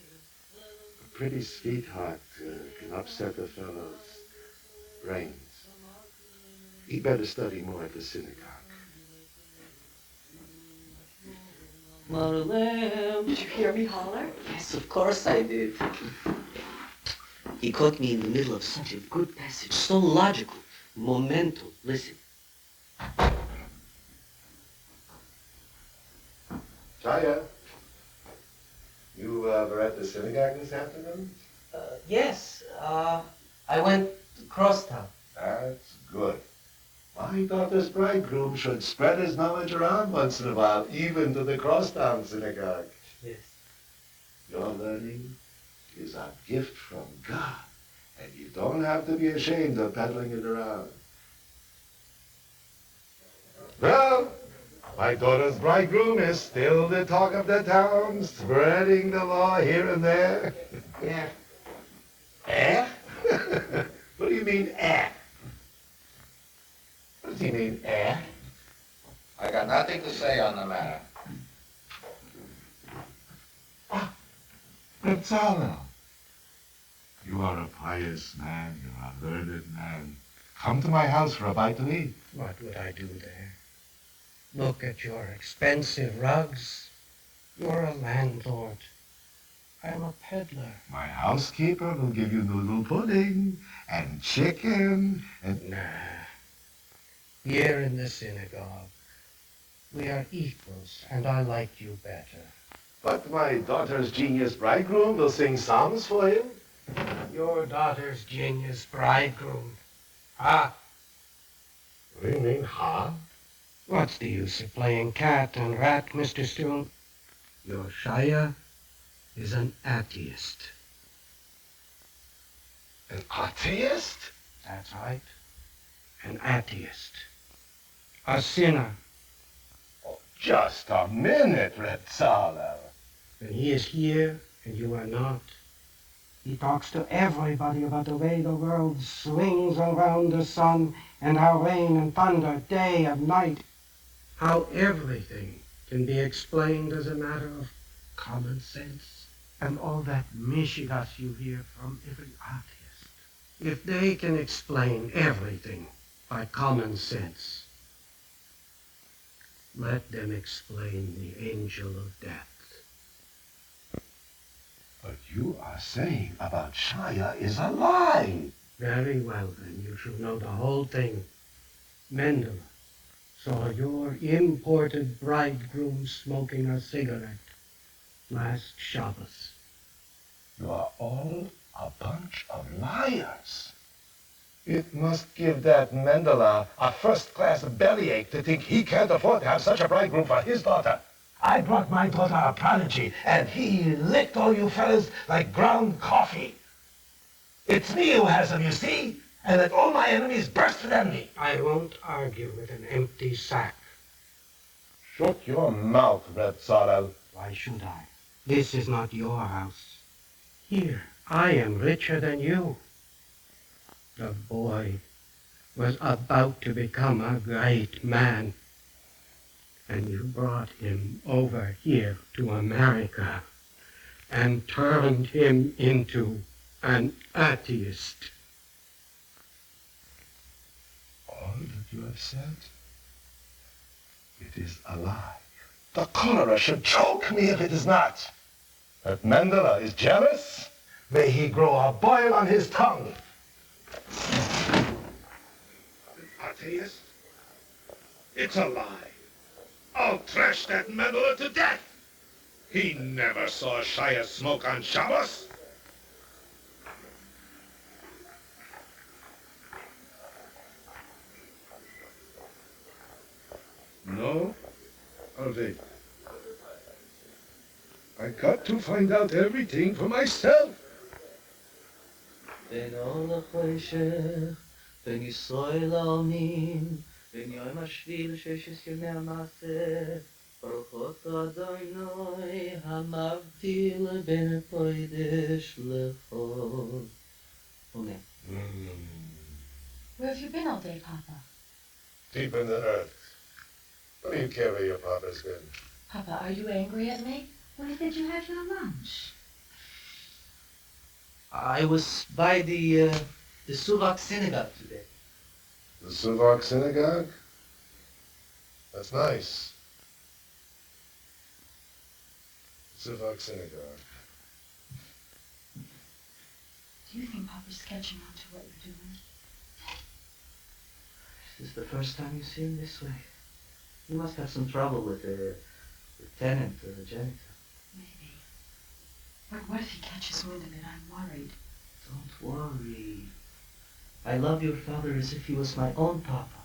A pretty sweetheart can upset a fellow's brains. He'd better study more at the synagogue. Did you hear me holler? Yes, of course I did. He caught me in the middle of such a good passage, so logical, momental. Listen. Shaya, you were at the synagogue this afternoon? Yes, I went across town. That's good. My daughter's bridegroom should spread his knowledge around once in a while, even to the crosstown synagogue. Yes. Your learning is a gift from God, and you don't have to be ashamed of peddling it around. Well, my daughter's bridegroom is still the talk of the town, spreading the law here and there. Yeah. Eh? What do you mean, eh? What does he mean, eh? I got nothing to say on the matter. Gonzalo, you are a pious man, you are a learned man. Come to my house for a bite to eat. What would I do there? Look at your expensive rugs. You're a landlord. I'm a peddler. My housekeeper will give you noodle pudding and chicken and... Nah. Here in the synagogue, we are equals, and I like you better. But my daughter's genius bridegroom will sing psalms for you. Your daughter's genius bridegroom. Ha! What do you mean, ha? What's the use of playing cat and rat, Mr. Stone? Your Shaya is an atheist. An atheist? That's right. An atheist. A sinner. Oh, just a minute, Retzala. And he is here, and you are not. He talks to everybody about the way the world swings around the sun, and how rain and thunder, day and night, how everything can be explained as a matter of common sense, and all that mishigas you hear from every atheist. If they can explain everything by common sense, let them explain the angel of death. But you are saying about Shaya is a lie. Very well, then, you shall know the whole thing. Mendel saw your imported bridegroom smoking a cigarette last Shabbos. You are all a bunch of liars. It must give that Mendel a first-class bellyache to think he can't afford to have such a bridegroom for his daughter. I brought my daughter a prodigy, and he licked all you fellas like ground coffee. It's me who has him, you see, and let all my enemies burst with envy. I won't argue with an empty sack. Shut your mouth, Red Sorrel. Why should I? This is not your house. Here, I am richer than you. The boy was about to become a great man. and you brought him over here to America and turned him into an atheist. All that you have said, it is a lie. The cholera should choke me if it is not. That Mendele is jealous? May he grow a boil on his tongue. An atheist? It's a lie. I'll trash that Mendele to death. He never saw Shia smoke on Shabbos. No, I'll wait. I got to find out everything for myself. Ben all khoyshe, ben Yisrael almin, ben yom hashvil sheshes yemei hamaseh, baruch Adonai hamavdil ben kodesh lechol. Amen. Where have you been all day, Papa? Deep in the earth. What do you care where your papa's been? Papa, are you angry at me? Why did you have your lunch? I was by the Suvak synagogue today. The Suvak synagogue? That's nice. Suvak synagogue. Do you think Papa's catching on to what you're doing? This is the first time you see him this way. You must have some trouble with the tenant or the janitor. Maybe. But what if he catches wind of it? I'm worried. Don't worry. I love your father as if he was my own papa.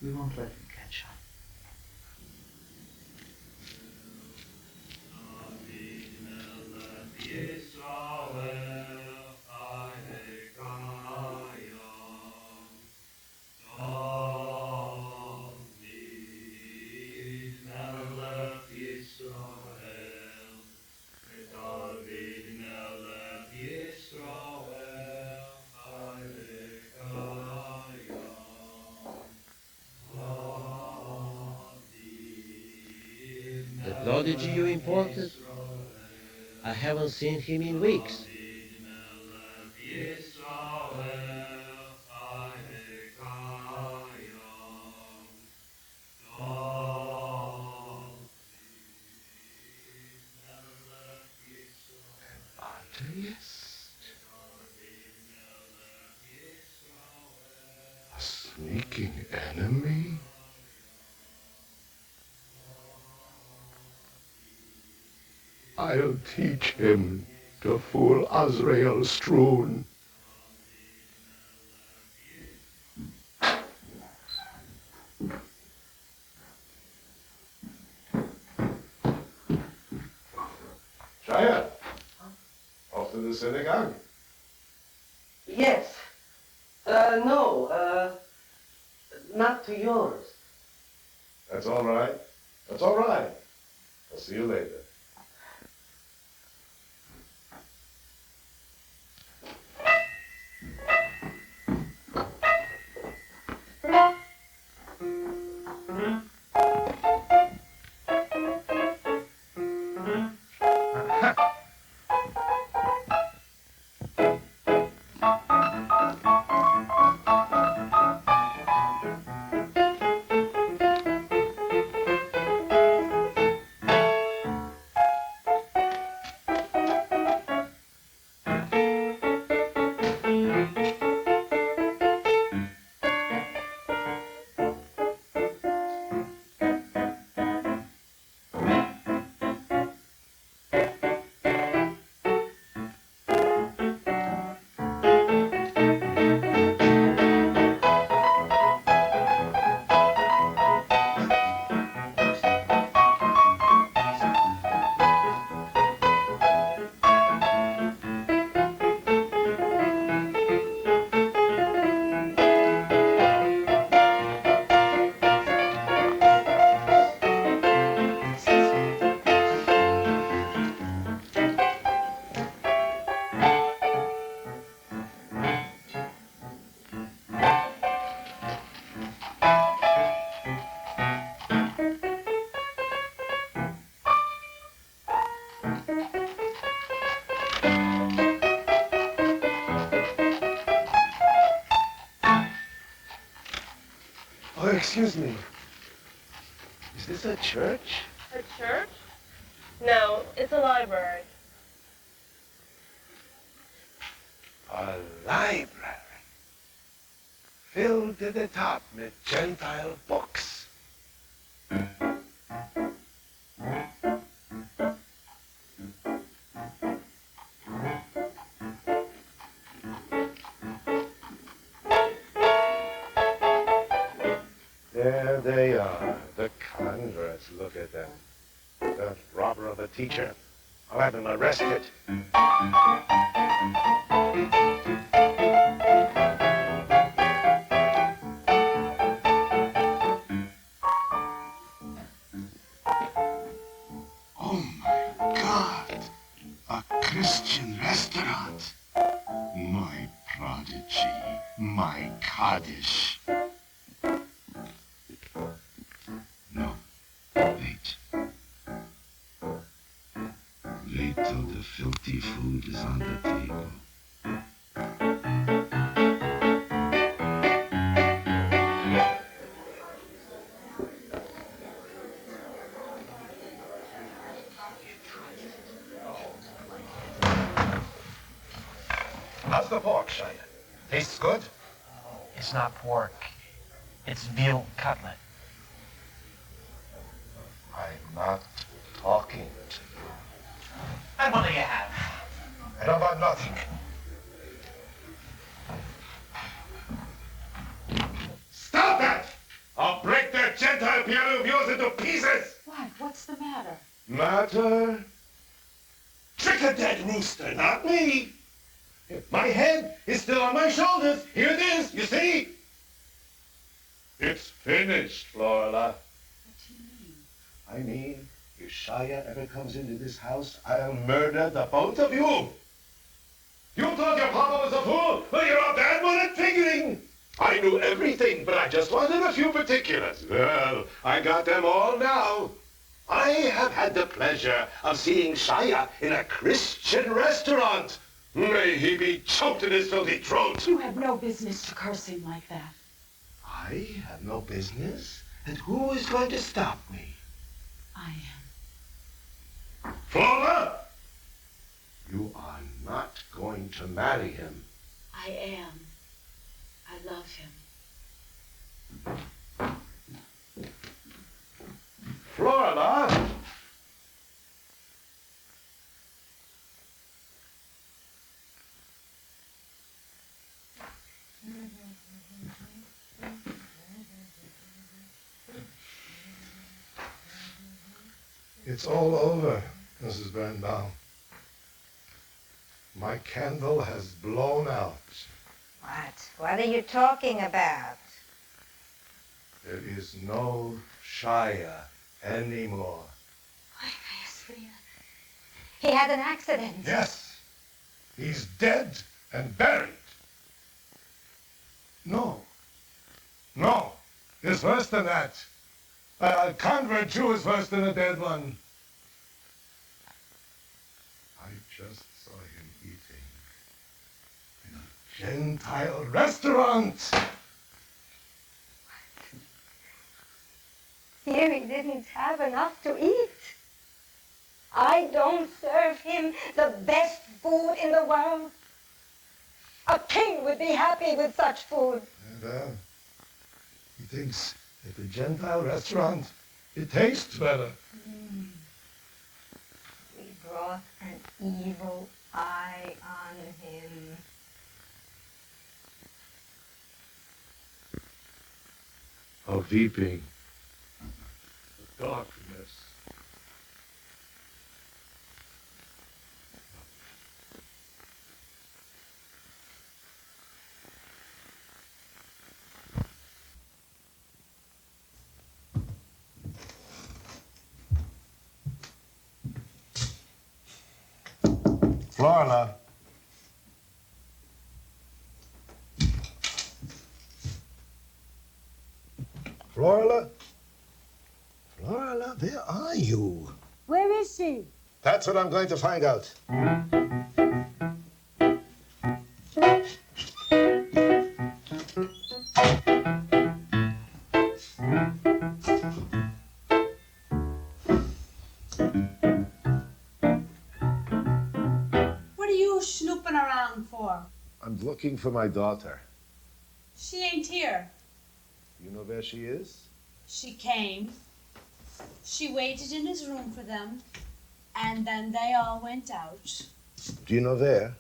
We won't let him catch on. The prodigy you imported? I haven't seen him in weeks. A sneaking enemy? I'll teach him to fool Azrael strewn. Shia, off to the synagogue? Yes. No, not to yours. That's all right. That's all right. I'll see you later. Excuse me. Is this a church? A church? No, it's a library. A library. Filled to the top with Gentile books. There they are, the converts. Look at them. The robber of a teacher. I'll have him arrested. Oh my God! A Christian restaurant. My prodigy, my Kaddish. No, wait. Wait till the filthy food is on the table. How's the pork, Shia? Tastes good? It's not pork. It's veal cutlet. I'm not talking to you. And what do you have? I don't want nothing. Stop that! I'll break that Gentile piano of yours into pieces! What? What's the matter? Matter? Trick a dead rooster, not me! My head is still on my shoulders. Here it is, you see? It's finished, Flora. What do you mean? I mean, if Shia ever comes into this house, I'll murder the both of you. You thought your papa was a fool? Well, you're a bad one at figuring. I knew everything, but I just wanted a few particulars. Well, I got them all now. I have had the pleasure of seeing Shia in a Christian restaurant. May he be choked in his filthy throat. You have no business to curse him like that. I have no business? And who is going to stop me? I am. Flora! You are not going to marry him. I am. I love him. Flora! It's all over, Mrs. Birnbaum. My candle has blown out. What? What are you talking about? There is no Shia anymore. He had an accident. Yes, he's dead and buried. No, it's worse than that. A convert Jew is worse than a dead one. I just saw him eating in a Gentile restaurant. Here he didn't have enough to eat. I don't serve him the best food in the world. A king would be happy with such food. And, he thinks at the Gentile restaurant it tastes better. We brought an evil eye on him. Of weeping, the darkness. Flora. Flora? Flora, where are you? Where is she? That's what I'm going to find out. I'm looking for my daughter. She ain't here. You know where she is? She came. She waited in his room for them, and then they all went out. Do you know where?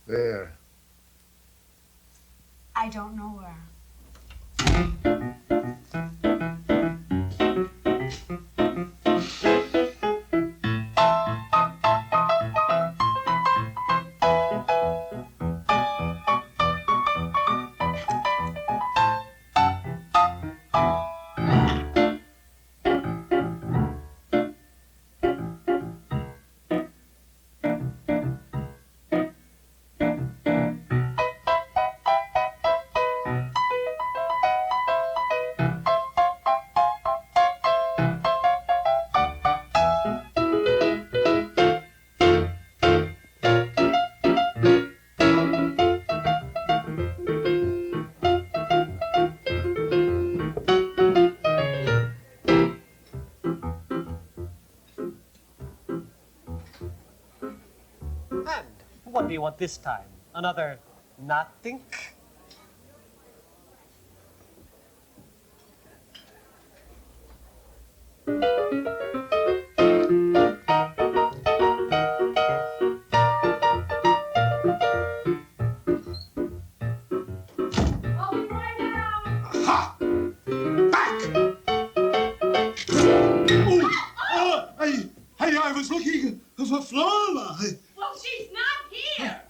Where? I don't know where. What do you want this time? Another nothing? I was looking for Flora. Well, she's not here.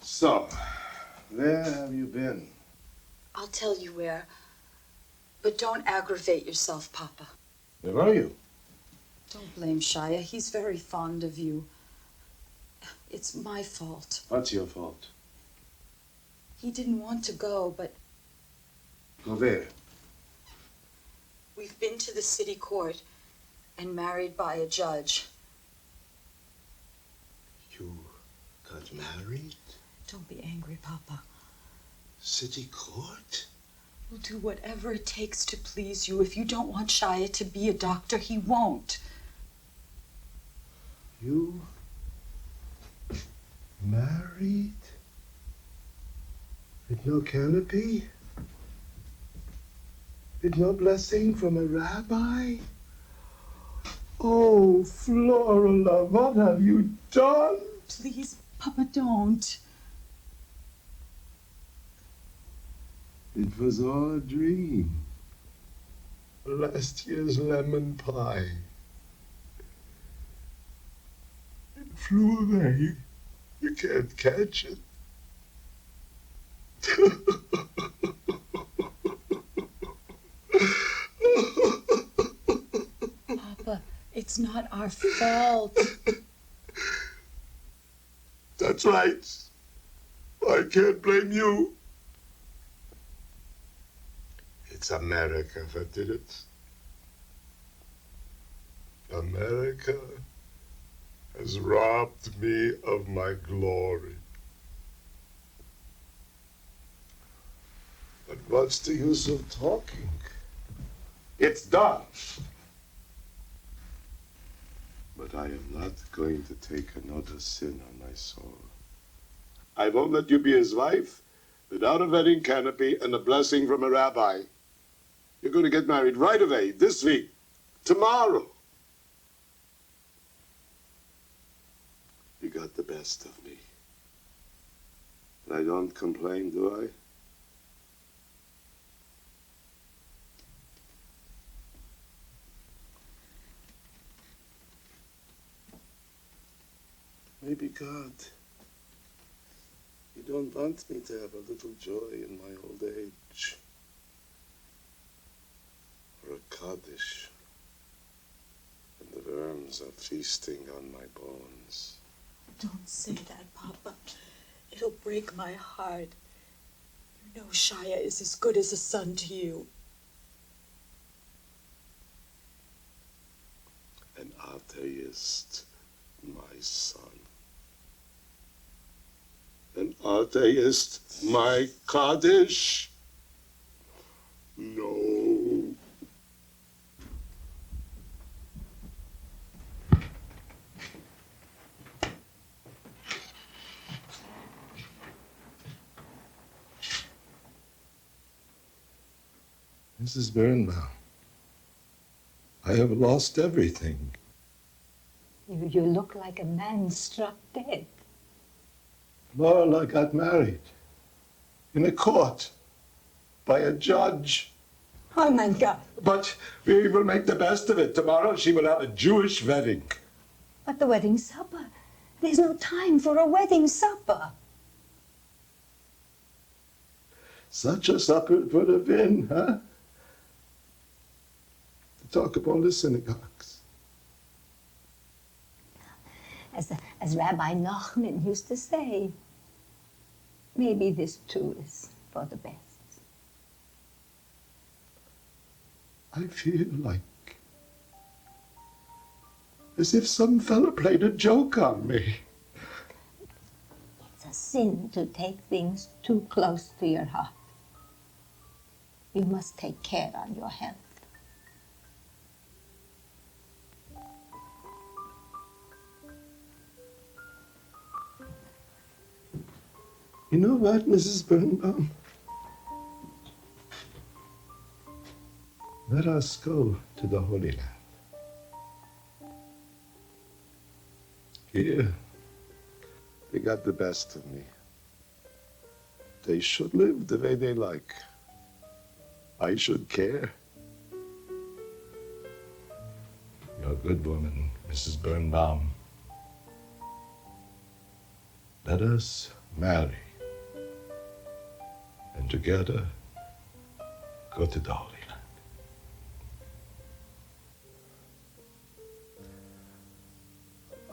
So, where have you been? I'll tell you where. But don't aggravate yourself, Papa. Where are you? Don't blame Shia. He's very fond of you. It's my fault. What's your fault? He didn't want to go, but Go where? we've been to the city court and married by a judge. You got married? Don't be angry, Papa. City court? We'll do whatever it takes to please you. If you don't want Shia to be a doctor, he won't. You married? With no canopy? With no blessing from a rabbi? Oh, Flora, love, what have you done? Please, Papa, don't. It was all a dream. Last year's lemon pie. It flew away. You can't catch it. Papa, it's not our fault. That's right. I can't blame you. It's America that did it. America has robbed me of my glory. But what's the use of talking? It's done. But I am not going to take another sin on my soul. I won't let you be his wife without a wedding canopy and a blessing from a rabbi. You're going to get married right away, this week, tomorrow. You got the best of me. And I don't complain, do I? Maybe God, you don't want me to have a little joy in my old age. Or a Kaddish, and the worms are feasting on my bones. Don't say that, Papa. It'll break my heart. You know Shia is as good as a son to you. atheist, my son. An atheist, my Kaddish? No. Mrs. Birnbaum, I have lost everything. You look like a man struck dead. Flora got married in a court by a judge. Oh, my God. But we will make the best of it. Tomorrow she will have a Jewish wedding. But the wedding supper. There's no time for a wedding supper. Such a supper it would have been, huh? To talk of all the synagogues. As Rabbi Nachman used to say, maybe this too is for the best. I feel like as if some fella played a joke on me. It's a sin to take things too close to your heart. You must take care on your health. You know what, Mrs. Birnbaum? Let us go to the Holy Land. Here, they got the best of me. They should live the way they like. I should care. You're a good woman, Mrs. Birnbaum. Let us marry. And together, go to the Holy Land.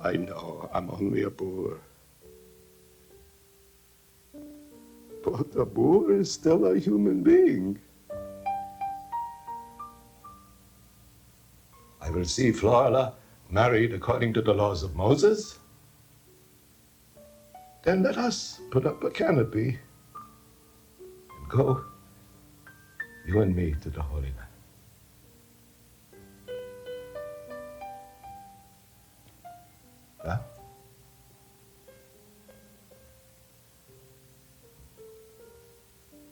I know I'm only a boor. But a boor is still a human being. I will see Flora married according to the laws of Moses. Then let us put up a canopy and go, you and me, to the Holy Land. Yeah?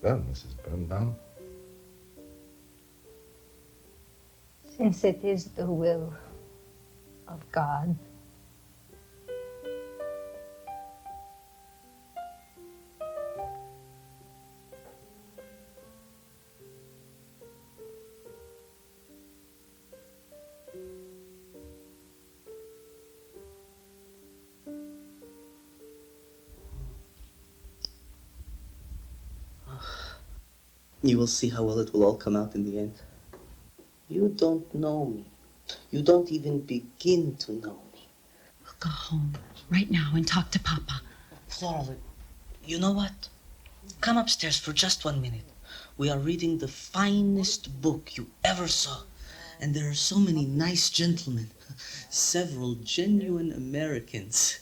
Well, Mrs. Birnbaum. Since it is the will of God. You will see how well it will all come out in the end. You don't know me. You don't even begin to know me. We'll go home right now and talk to Papa. Flora, you know what? Come upstairs for just 1 minute. We are reading the finest book you ever saw. And there are so many nice gentlemen. Several genuine Americans.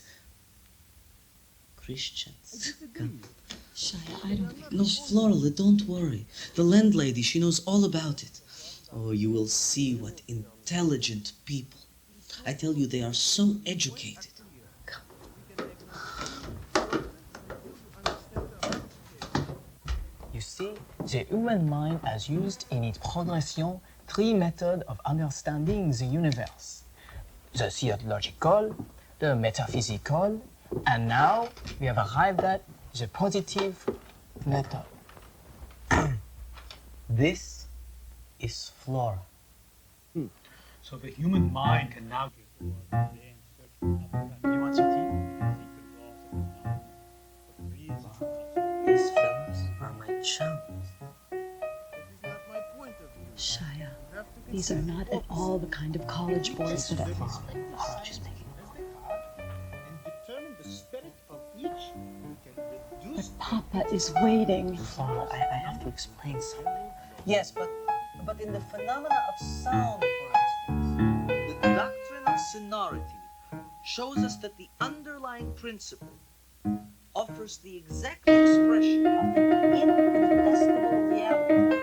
Christians. Come. Shia, I don't think... No, Flora, don't worry. The landlady, she knows all about it. Oh, you will see what intelligent people. I tell you, they are so educated. You see, the human mind has used in its progression 3 methods of understanding the universe. The theological, the metaphysical, and now we have arrived at the positive method. This is Flora. So the human mind can now give the answer. You want some tea? These films are my chums. Shia, these are not at all the kind of college boys that I want. But Papa is waiting. Flora, I have to explain something. Yes, but in the phenomena of sound, for instance, the doctrine of sonority shows us that the underlying principle offers the exact expression of an incontestable reality.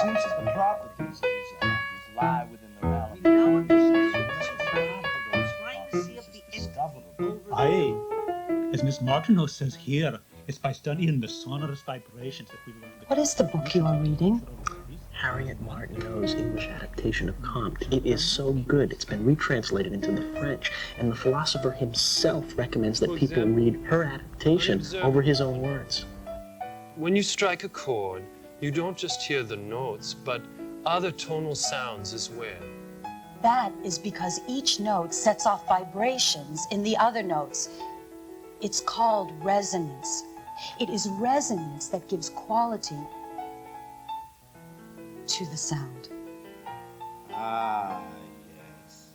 Since the properties of these energies lie within the realm of Aye, as Miss Martineau says here, it's by studying the sonorous vibrations that we learn. What is the book you are reading? Harriet Martineau's English adaptation of Comte. It is so good. It's been retranslated into the French, and the philosopher himself recommends that people read her adaptation over his own words. When you strike a chord, you don't just hear the notes, but other tonal sounds as well. That is because each note sets off vibrations in the other notes. It's called resonance. It is resonance that gives quality to the sound. Ah, yes.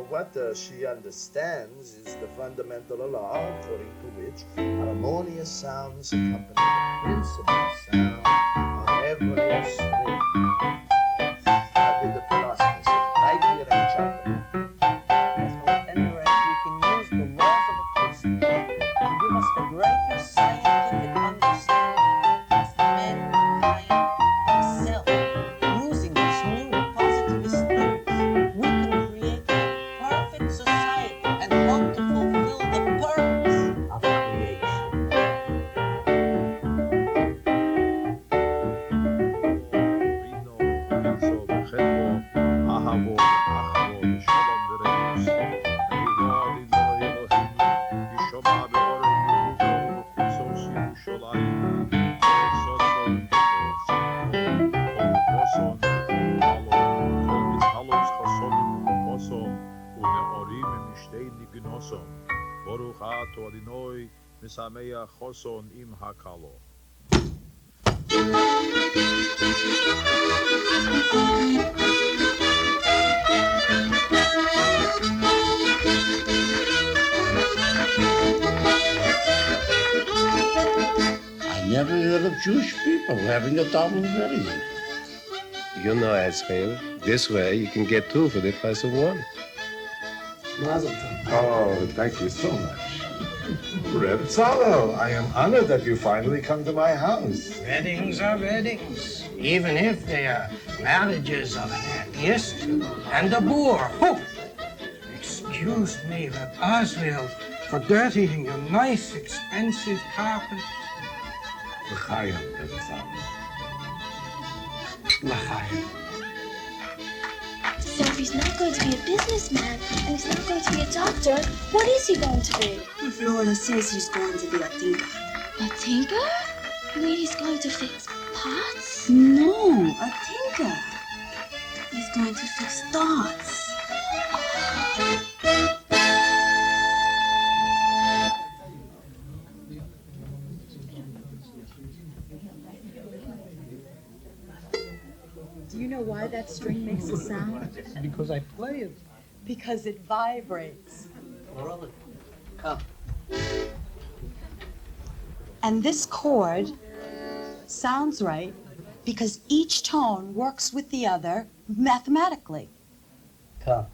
What she understands is the fundamental law according to which harmonious sounds accompany the principal sound on every string. That did the philosophers right here in China. At any rate, we can use the laws of acoustic to give us the greatest scientific understanding of mankind itself. Using these new positivist theories, we can create a perfect society and hope to fulfill the purpose of creation. ברוך אתה אדינוי משמח חוסן עם הקלו. I never heard of Jewish people having a double wedding. You know, Israel, this way you can get two for the price of one. Oh, thank you so much. Reb Tzalo, I am honored that you finally come to my house. Weddings are weddings, even if they are marriages of an atheist and a boor. Oh, excuse me, Reb Asriel, for dirtying your nice, expensive carpet. L'chaim, Reb Tzalo. L'chaim. So if he's not going to be a businessman and he's not going to be a doctor, what is he going to be? Flora says he's going to be a tinker. A tinker? You mean he's going to fix pots? No, a tinker. He's going to fix thoughts. Do you know why that string makes a sound? Because I play it. Because it vibrates. Come. And this chord sounds right because each tone works with the other mathematically. Come,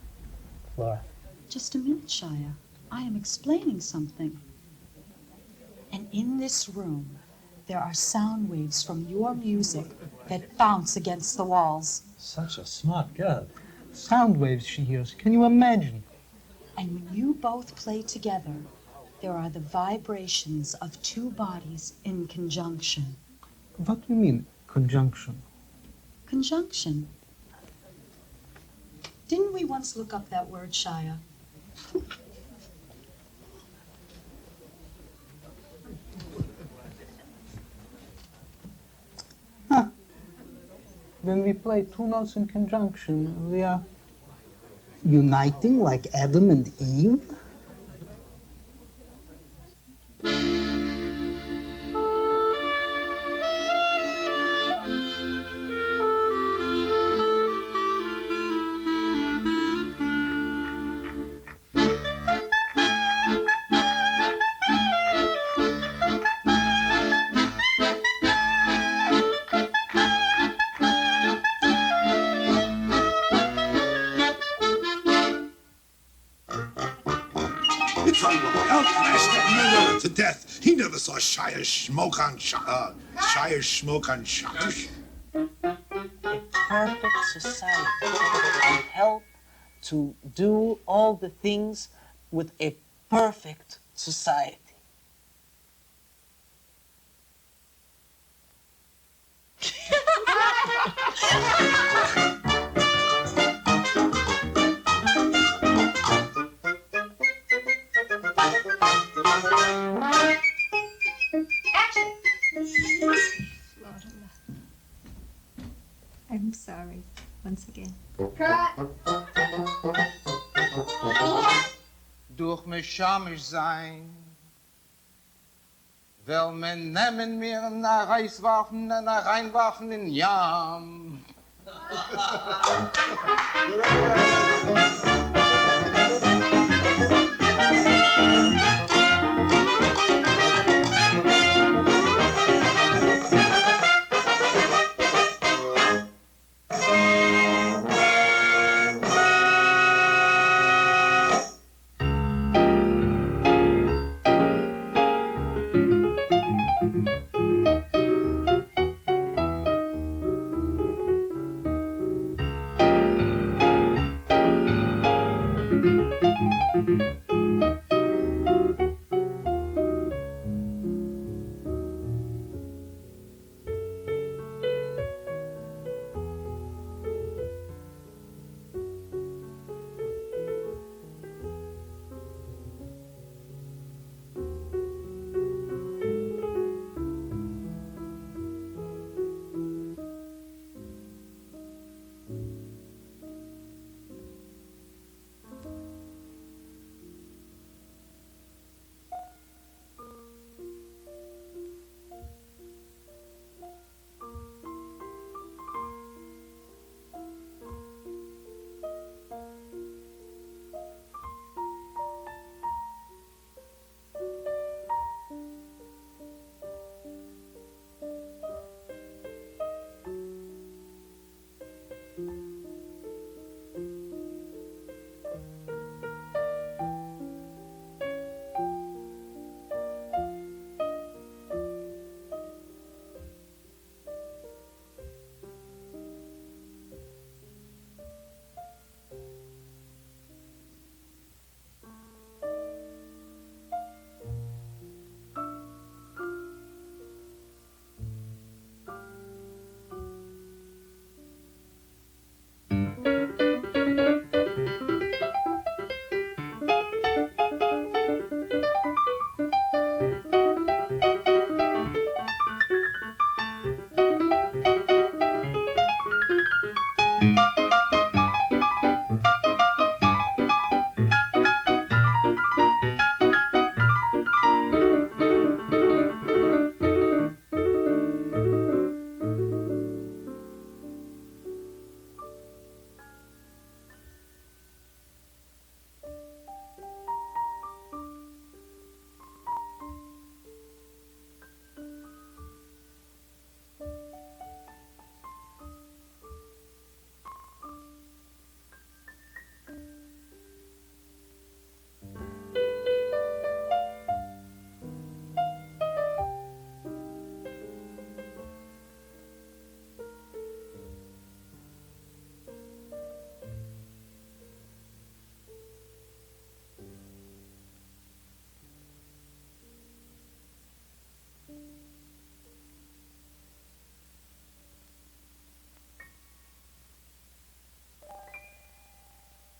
Flora. Just a minute, Shia. I am explaining something. And in this room, there are sound waves from your music that bounce against the walls. Such a smart girl. Sound waves she hears. Can you imagine? And when you both play together, there are the vibrations of two bodies in conjunction. What do you mean, conjunction? Conjunction. Didn't we once look up that word, Shia? When we play two notes in conjunction, we are uniting like Adam and Eve. from the outcast that murderer to death. He never saw Shire smoke on Shabbos. A perfect society can help to do all the things with a perfect society. I'm sorry, once again. Durch mich schamisch sein, will men nehmen mir nach Reiswaffen und nach Reinwaffen in Jam.